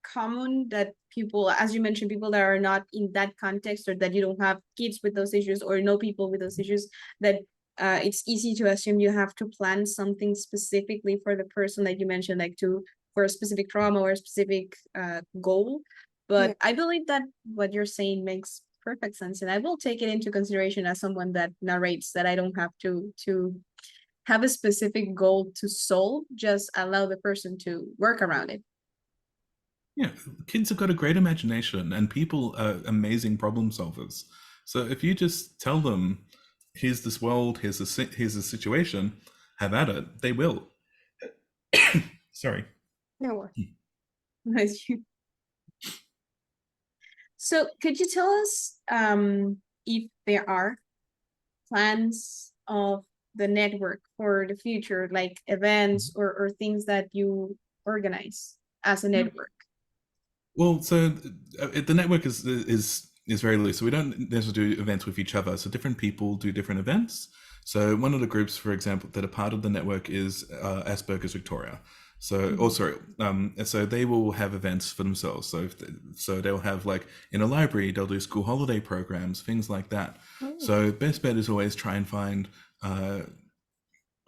common, that people, as you mentioned, people that are not in that context, or that you don't have kids with those issues or know people with those issues, that it's easy to assume you have to plan something specifically for the person that you mentioned, like for a specific trauma or a specific goal. But Yeah. I believe that what you're saying makes perfect sense, and I will take it into consideration as someone that narrates, that I don't have to have a specific goal to solve, just allow the person to work around it. Yeah, kids have got a great imagination, and people are amazing problem solvers. So if you just tell them, "Here's this world, here's a situation, have at it," they will. Sorry. No worries. Nice. So could you tell us if there are plans of the network for the future, like events or things that you organize as a network? Well, so the network is very loose. So we don't necessarily do events with each other. So different people do different events. So one of the groups, for example, that are part of the network is Asperger's Victoria. So, oh, sorry. So they will have events for themselves. So they'll have, like, in a library, they'll do school holiday programs, things like that. Oh. So best bet is always try and find. I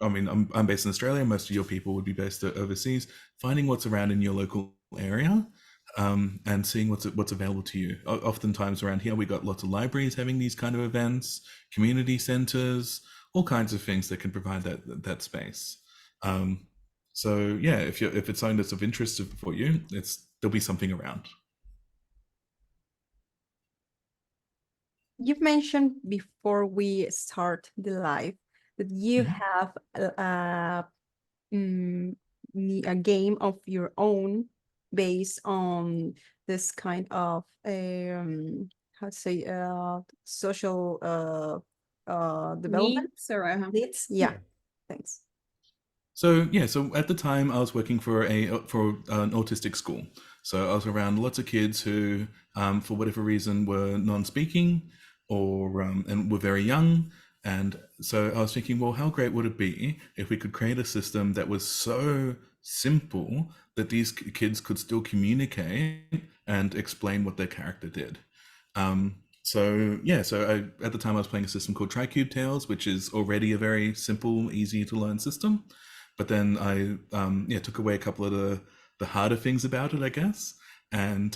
mean, I'm based in Australia. Most of your people would be based overseas. Finding what's around in your local area, and seeing what's available to you. Oftentimes around here, we got lots of libraries having these kind of events, community centers, all kinds of things that can provide that space. So yeah, if it's something that's of interest for you, there'll be something around. You've mentioned before we start the live that you Mhm. have a game of your own based on this kind of how to say social development Needs or needs. Yeah, thanks. So yeah, so at the time I was working for an autistic school. So I was around lots of kids who, for whatever reason, were non-speaking or and were very young. And so I was thinking, well, how great would it be if we could create a system that was so simple that these kids could still communicate and explain what their character did. So yeah, so at the time I was playing a system called Tricube Tales, which is already a very simple, easy to learn system. But then I took away a couple of the harder things about it, I guess, and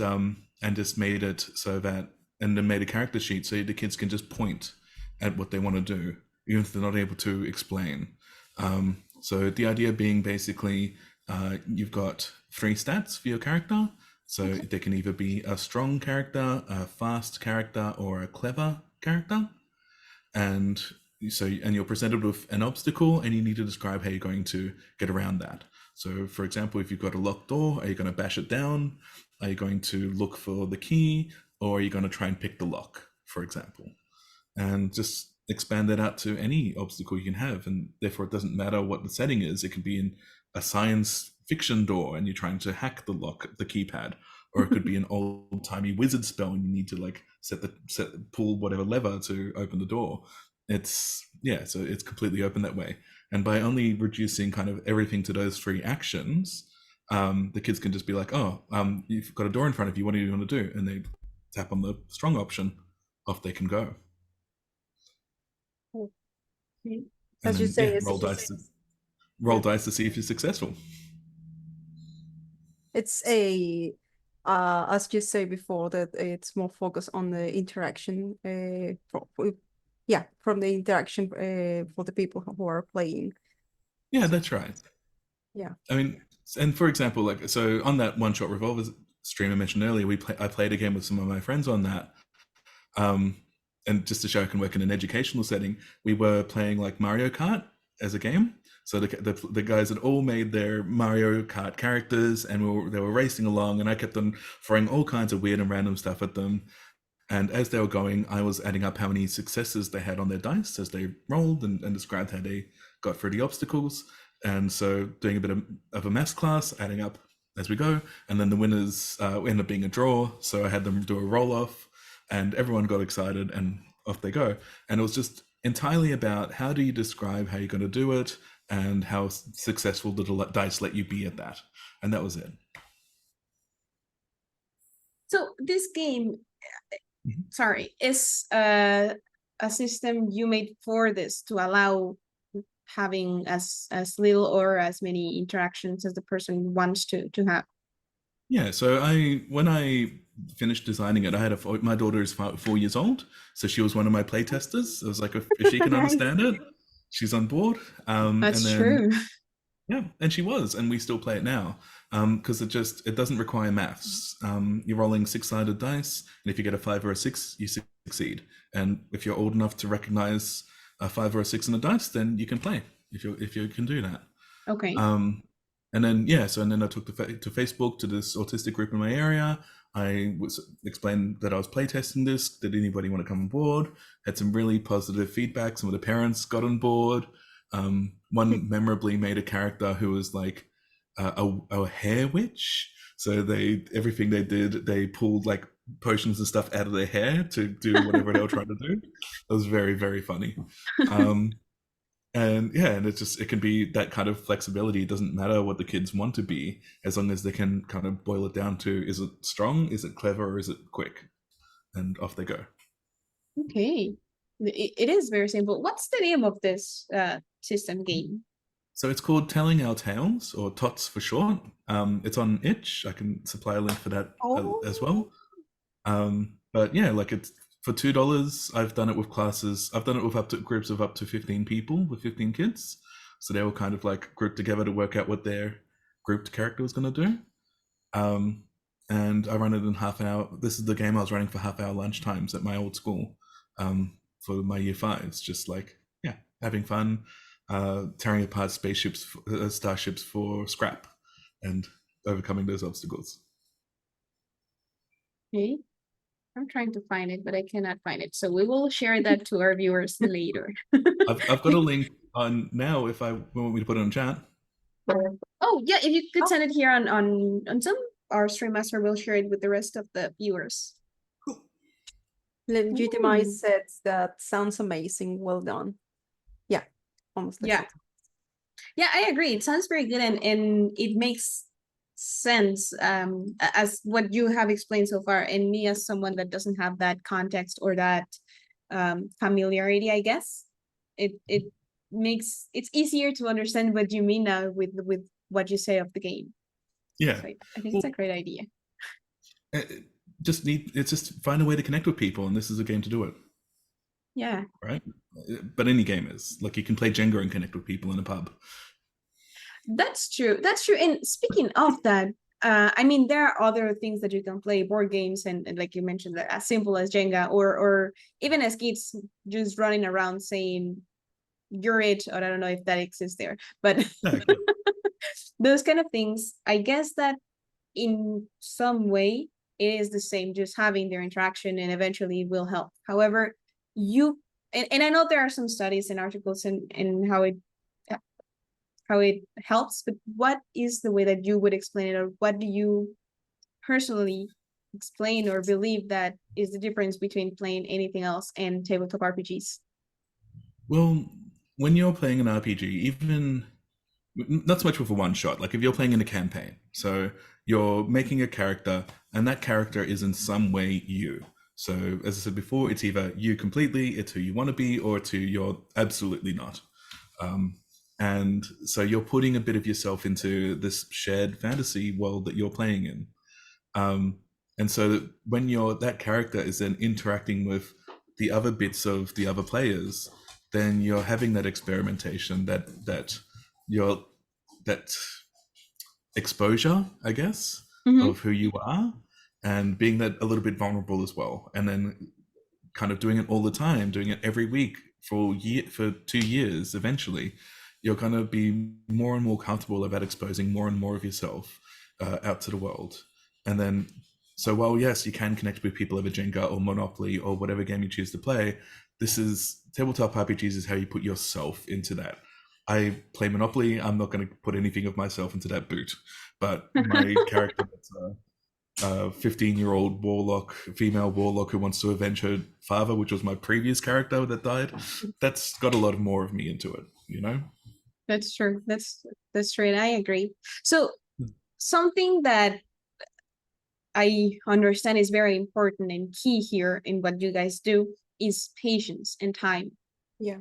just made it so that, and then made a character sheet so the kids can just point at what they want to do, even if they're not able to explain. So the idea being basically you've got 3 stats for your character. So they can either be a strong character, a fast character, or a clever character. And you're presented with an obstacle, and you need to describe how you're going to get around that. So, for example, if you've got a locked door, are you going to bash it down? Are you going to look for the key, or are you going to try and pick the lock, for example? And just expand that out to any obstacle you can have, and therefore it doesn't matter what the setting is. It could be in a science fiction door and you're trying to hack the lock, the keypad, or it could be an old-timey wizard spell and you need to like pull whatever lever to open the door. So it's completely open that way. And by only reducing kind of everything to those 3 actions, the kids can just be like, oh, you've got a door in front of you, what do you want to do? And they tap on the strong option, off they can go. Okay. And As you then, say, yeah, it's roll dice to see if you're successful. it's as you say before, that it's more focused on the interaction, from the interaction for the people who are playing. Yeah, that's right. Yeah. I mean, and for example, like, so on that One Shot Revolver stream I mentioned earlier, I played a game with some of my friends on that. And just to show I can work in an educational setting, we were playing like Mario Kart as a game. So the guys had all made their Mario Kart characters, and they were racing along, and I kept on throwing all kinds of weird and random stuff at them. And as they were going, I was adding up how many successes they had on their dice as they rolled, and described how they got through the obstacles. And so doing a bit of a maths class, adding up as we go. And then the winners ended up being a draw. So I had them do a roll off, and everyone got excited, and off they go. And it was just entirely about how do you describe how you're going to do it, and how successful the dice let you be at that. And that was it. So this game, sorry, is a system you made for this to allow having as little or as many interactions as the person wants to have. Yeah, so when I finished designing it, I had my daughter is 4 years old, so she was one of my play testers. I was like, if she can Nice. understand it, she's on board. That's and then, true. Yeah, and she was, and we still play it now because it doesn't require maths. You're rolling 6-sided dice, and if you get a 5 or a 6, you succeed. And if you're old enough to recognize a 5 or a 6 in a dice, then you can play if you can do that. Okay. And then and then I took to Facebook to this autistic group in my area. I explained that I was playtesting this. Did anybody want to come on board? Had some really positive feedback. Some of the parents got on board. One memorably made a character who was like a hair witch. So everything they did, they pulled like potions and stuff out of their hair to do whatever they were trying to do. It was very, very funny. And it can be that kind of flexibility. It doesn't matter what the kids want to be, as long as they can kind of boil it down to, is it strong, is it clever, or is it quick? And off they go. Okay. It is very simple. What's the name of this system game? So it's called Telling Our Tales, or TOTS for short. It's on itch. I can supply a link for that as well. But yeah, like it's for $2. I've done it with classes. I've done it with groups of up to 15 people, with 15 kids. So they were kind of like grouped together to work out what their grouped character was going to do. And I run it in half an hour. This is the game I was running for half-hour lunchtimes at my old school for my year 5s. Just like, yeah, having fun, tearing apart starships for scrap, and overcoming those obstacles. Okay. I'm trying to find it, but I cannot find it. So we will share that to our viewers later. I've got a link on now if I want me to put it on chat. Oh yeah, if you could send it here on Zoom, our stream master will share it with the rest of the viewers. Cool. Legitimized sets, that sounds amazing. Well done. Yeah, almost like Yeah. Yeah, I agree. It sounds very good, and it makes sense as what you have explained so far. And me, as someone that doesn't have that context or that familiarity, I guess it makes it's easier to understand what you mean now with what you say of the game. Yeah, So I think it's a great idea. Just find a way to connect with people, and this is a game to do it. Yeah. Right. But any game is like, you can play Jenga and connect with people in a pub. That's true. That's true. And speaking of that, I mean, there are other things that you can play, board games, and like you mentioned, that as simple as Jenga, or even as kids just running around saying you're it, or I don't know if that exists there, but those kind of things. I guess that in some way it is the same, just having their interaction, and eventually it will help. However, you and I know there are some studies and articles in how it helps, but what is the way that you would explain it, or what do you personally explain or believe that is the difference between playing anything else and tabletop RPGs? Well, when you're playing an RPG, even not so much with a one shot, like if you're playing in a campaign, so you're making a character and that character is in some way you. So as I said before, it's either you completely, it's who you want to be, or it's who you're absolutely not. And so you're putting a bit of yourself into this shared fantasy world that you're playing in. And so when that character is then interacting with the other bits of the other players, then you're having that experimentation, that exposure, I guess, of who you are, and being that a little bit vulnerable as well, and then kind of doing it all the time, doing it every week for 2 years. Eventually, you're going to be more and more comfortable about exposing more and more of yourself out to the world. And then, so while yes, you can connect with people over Jenga or Monopoly or whatever game you choose to play, tabletop RPGs is how you put yourself into that. I play Monopoly. I'm not going to put anything of myself into that boot, but my character that's a 15-year-old warlock, female warlock who wants to avenge her father, which was my previous character that died, that's got a lot more of me into it, you know? That's true. That's true, and I agree. So something that I understand is very important and key here in what you guys do is patience and time. Yeah.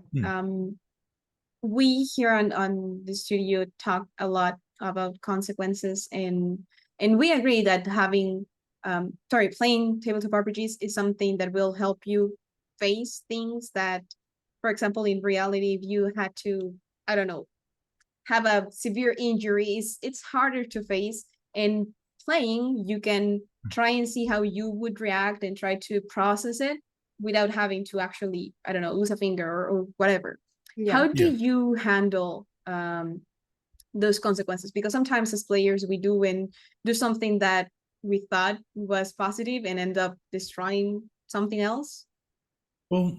We here on the studio talk a lot about consequences, and we agree that playing tabletop RPGs is something that will help you face things that, for example, in reality, if you had to, I don't know, have a severe injury, it's harder to face. And playing, you can try and see how you would react and try to process it without having to actually, I don't know, lose a finger or whatever. Yeah. How do you handle those consequences? Because sometimes as players, we do something that we thought was positive and end up destroying something else. Well,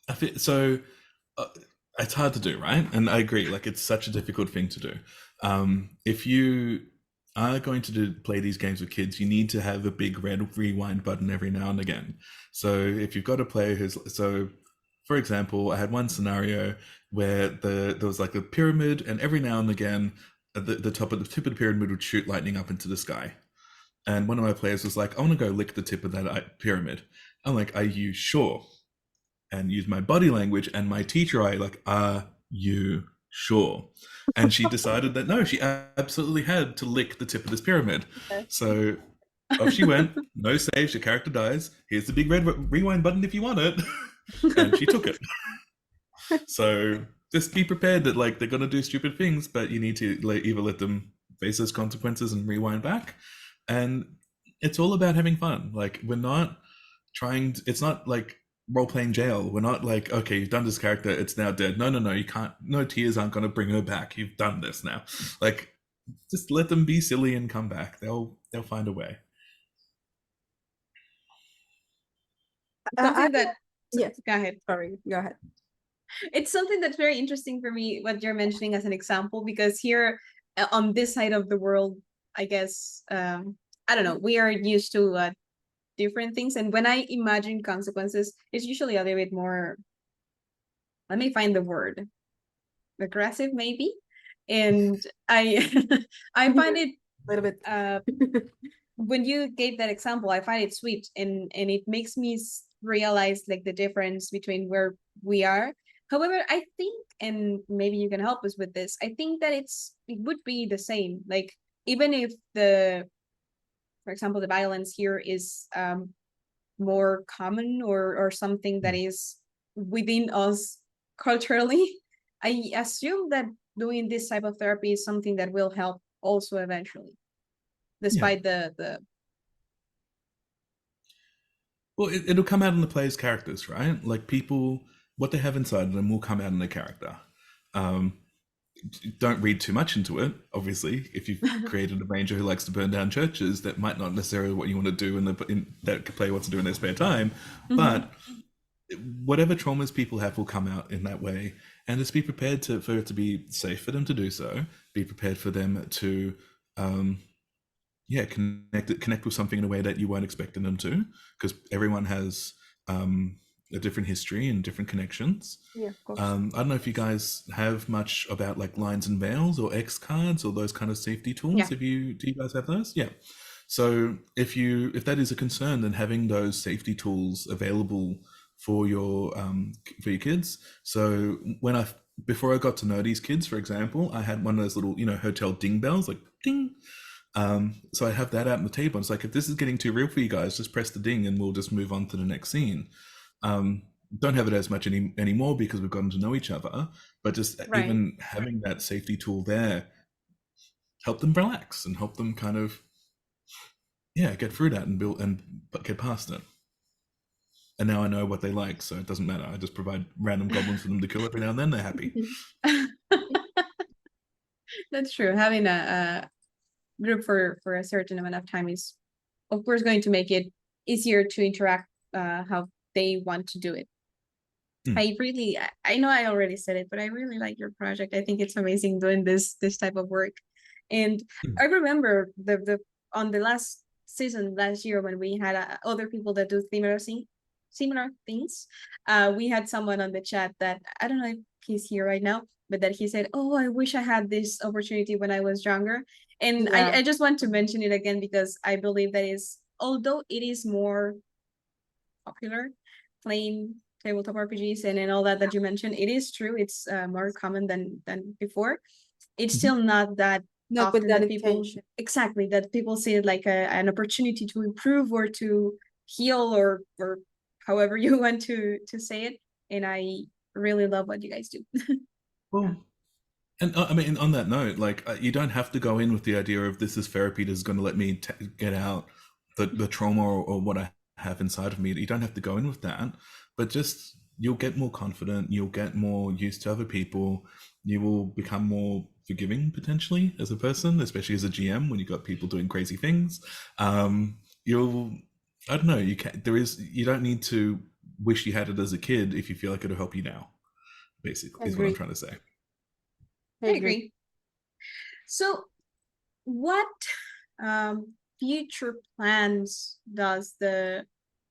I think so. It's hard to do, right? And I agree. Like, it's such a difficult thing to do. If you are going to play these games with kids, you need to have a big red rewind button every now and again. So if you've got a player for example, I had one scenario where there was like a pyramid, and every now and again, the tip of the pyramid would shoot lightning up into the sky. And one of my players was like, I want to go lick the tip of that pyramid. I'm like, are you sure? And use my body language and my teacher eye, like, are you sure? And she decided that no, she absolutely had to lick the tip of this pyramid. Okay. So off she went. No saves, your character dies. Here's the big red rewind button if you want it. And she took it. So just be prepared that like they're gonna do stupid things, but you need to either let them face those consequences and rewind back. And it's all about having fun. Like, we're not it's not like role-playing jail. We're not like, okay, you've done this character, it's now dead. No, you can't. No tears aren't going to bring her back. You've done this now. Like, just let them be silly and come back. They'll find a way. Something that Yes. Go ahead. Sorry, go ahead. It's something that's very interesting for me, what you're mentioning as an example, because here on this side of the world, I guess, I don't know, we are used to different things. And when I imagine consequences, it's usually a little bit more, let me find the word, aggressive maybe. And I find it a little bit when you gave that example, I find it sweet, and it makes me realize like the difference between where we are. However, I think, and maybe you can help us with this, I think that it would be the same. Like, even if for example, the violence here is more common or something that is within us culturally, I assume that doing this type of therapy is something that will help also eventually, despite the Well, it'll come out in the player's characters, right? Like, people, what they have inside of them will come out in their character. Don't read too much into it. Obviously, if you've created a ranger who likes to burn down churches, that might not necessarily what you want to do in that player wants to do in their spare time. But whatever traumas people have will come out in that way, and just be prepared for it to be safe for them to do so. Be prepared for them to, connect with something in a way that you weren't expecting them to, because everyone has a different history and different connections. Yeah, of course. I don't know if you guys have much about like lines and veils or X cards or those kind of safety tools. Yeah. Do you guys have those? Yeah. So if that is a concern, then having those safety tools available for your kids. So before I got to know these kids, for example, I had one of those little hotel ding bells, like ding. So I have that out on the table. It's like, if this is getting too real for you guys, just press the ding and we'll just move on to the next scene. Don't have it as much anymore because we've gotten to know each other, but just Right. even having that safety tool there help them relax and help them kind of get through that and get past it. And now I know what they like, so it doesn't matter. I just provide random goblins for them to kill every now and then. They're happy. That's true. Having a group for a certain amount of time is, of course, going to make it easier to interact how they want to do it. I know I already said it, but I really like your project. I think it's amazing doing this type of work. And I remember the on the last season last year when we had other people that do similar things. We had someone on the chat that, I don't know if he's here right now, but that he said, "Oh, I wish I had this opportunity when I was younger." And Yeah. I just want to mention it again because I believe that although it is more popular playing tabletop RPGs and all that you mentioned, it is true. It's more common than before. It's still not that Not with often that that people intention. exactly that people see it like an opportunity to improve or to heal or however you want to say it. And I really love what you guys do. Well, and I mean, on that note, like you don't have to go in with the idea of this is therapy that is going to let me get out the trauma or what I have inside of me. You don't have to go in with that, but just you'll get more confident. You'll get more used to other people. You will become more forgiving potentially as a person, especially as a GM when you've got people doing crazy things. You'll, I don't know. You don't need to wish you had it as a kid if you feel like it'll help you now. Basically, is what I'm Agree. trying to say. I agree. So what future plans does the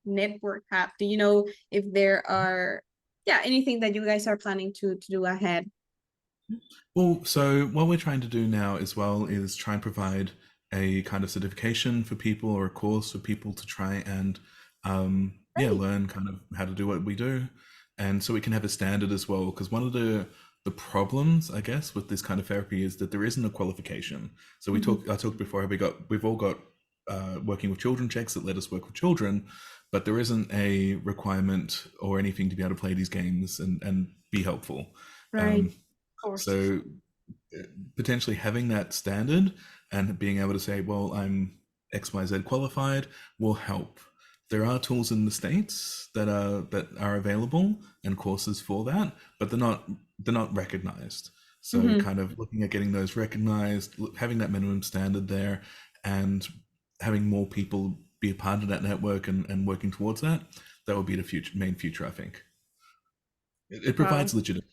network have? Do you know if there are anything that you guys are planning to do ahead? Well, so what we're trying to do now as well is try and provide a kind of certification for people or a course for people to try and Right. learn kind of how to do what we do, and so we can have a standard as well. Because one of the problems, I guess, with this kind of therapy is that there isn't a qualification. So I talked before how we've all got working with children checks that let us work with children, but there isn't a requirement or anything to be able to play these games and be helpful. Right. Of course. So potentially having that standard and being able to say, well, I'm XYZ qualified will help. There are tools in the States that are available and courses for that, but they're not recognized. So kind of looking at getting those recognized, having that minimum standard there, and having more people be a part of that network and working towards that would be the main future, I think. It provides legitimacy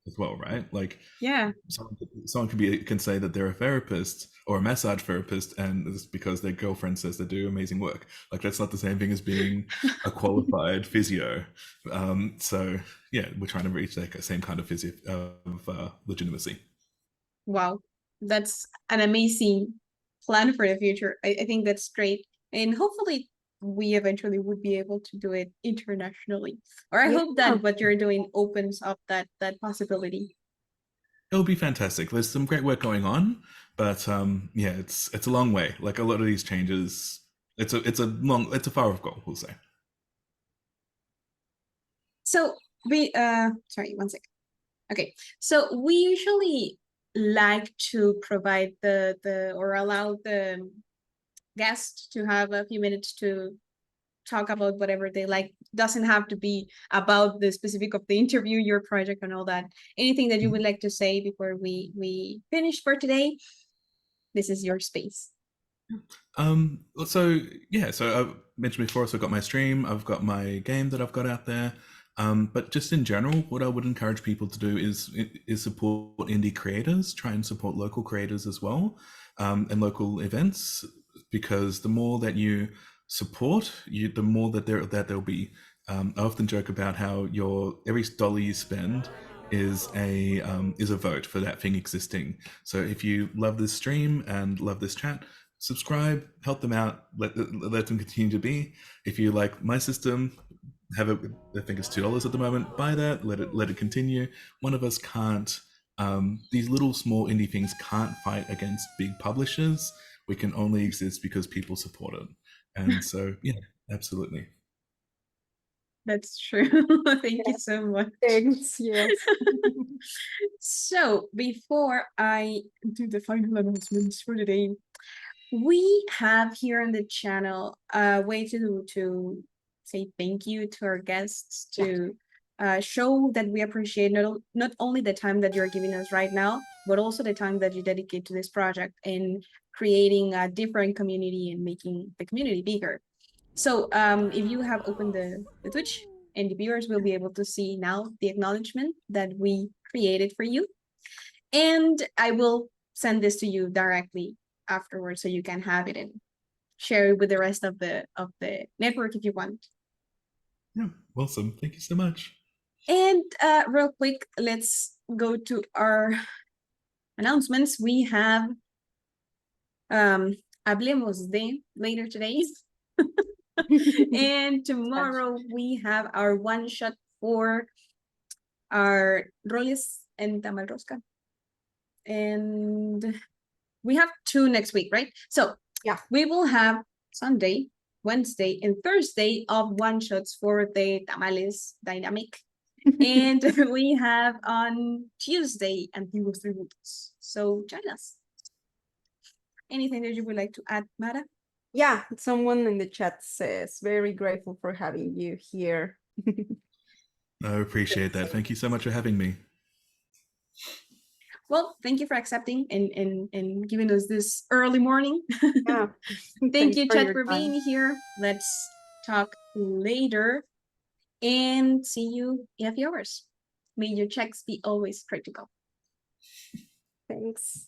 as well, right? Like, yeah, someone can say that they're a therapist or a massage therapist, and it's because their girlfriend says they do amazing work. Like, that's not the same thing as being a qualified physio. So yeah, we're trying to reach that same kind of legitimacy. Wow, that's an amazing plan for the future. I think that's great, and hopefully we eventually would be able to do it internationally. Or I hope that what you're doing opens up that possibility. It'll be fantastic. There's some great work going on, but it's a long way. Like, a lot of these changes, it's a far off goal, we'll say. So sorry, one second. Okay, so we usually like to provide or allow the guest to have a few minutes to talk about whatever they like. Doesn't have to be about the specific of the interview, your project, and all that. Anything that you would like to say before we finish for today? This is your space. So I mentioned before, so I've got my stream, I've got my game that I've got out there. But just in general, what I would encourage people to do is support indie creators, try and support local creators as well, and local events, because the more that you support, the more that there'll be. I often joke about how every dollar you spend is a vote for that thing existing. So if you love this stream and love this chat, subscribe, help them out, let them continue to be. If you like my system, have it. I think it's $2 at the moment. Buy that. Let it continue. One of us can't. These little small indie things can't fight against big publishers. We can only exist because people support it. And so, yeah, absolutely. That's true. Thank you so much. Thanks, yes. So before I do the final announcements for the day, we have here on the channel a way to say thank you to our guests, to show that we appreciate not only the time that you're giving us right now, but also the time that you dedicate to this project and creating a different community and making the community bigger. So if you have opened the Twitch, and the viewers will be able to see now the acknowledgement that we created for you. And I will send this to you directly afterwards so you can have it and share it with the rest of the network if you want. Yeah, awesome. Thank you so much. And real quick, let's go to our announcements. We have Hablemos de later today. And tomorrow we have our one shot for our roles and tamal rosca. And we have 2 next week, right? So yeah, we will have Sunday, Wednesday, and Thursday of one shots for the tamales dynamic. And we have on Tuesday Antiguos Tributos. So join us. Anything that you would like to add, Mara? Yeah, someone in the chat says, very grateful for having you here. I appreciate that. Thank you so much for having me. Well, thank you for accepting and giving us this early morning. Yeah. Thank you, Chet, for being here. Let's talk later and see you in a few hours. May your checks be always critical. Thanks.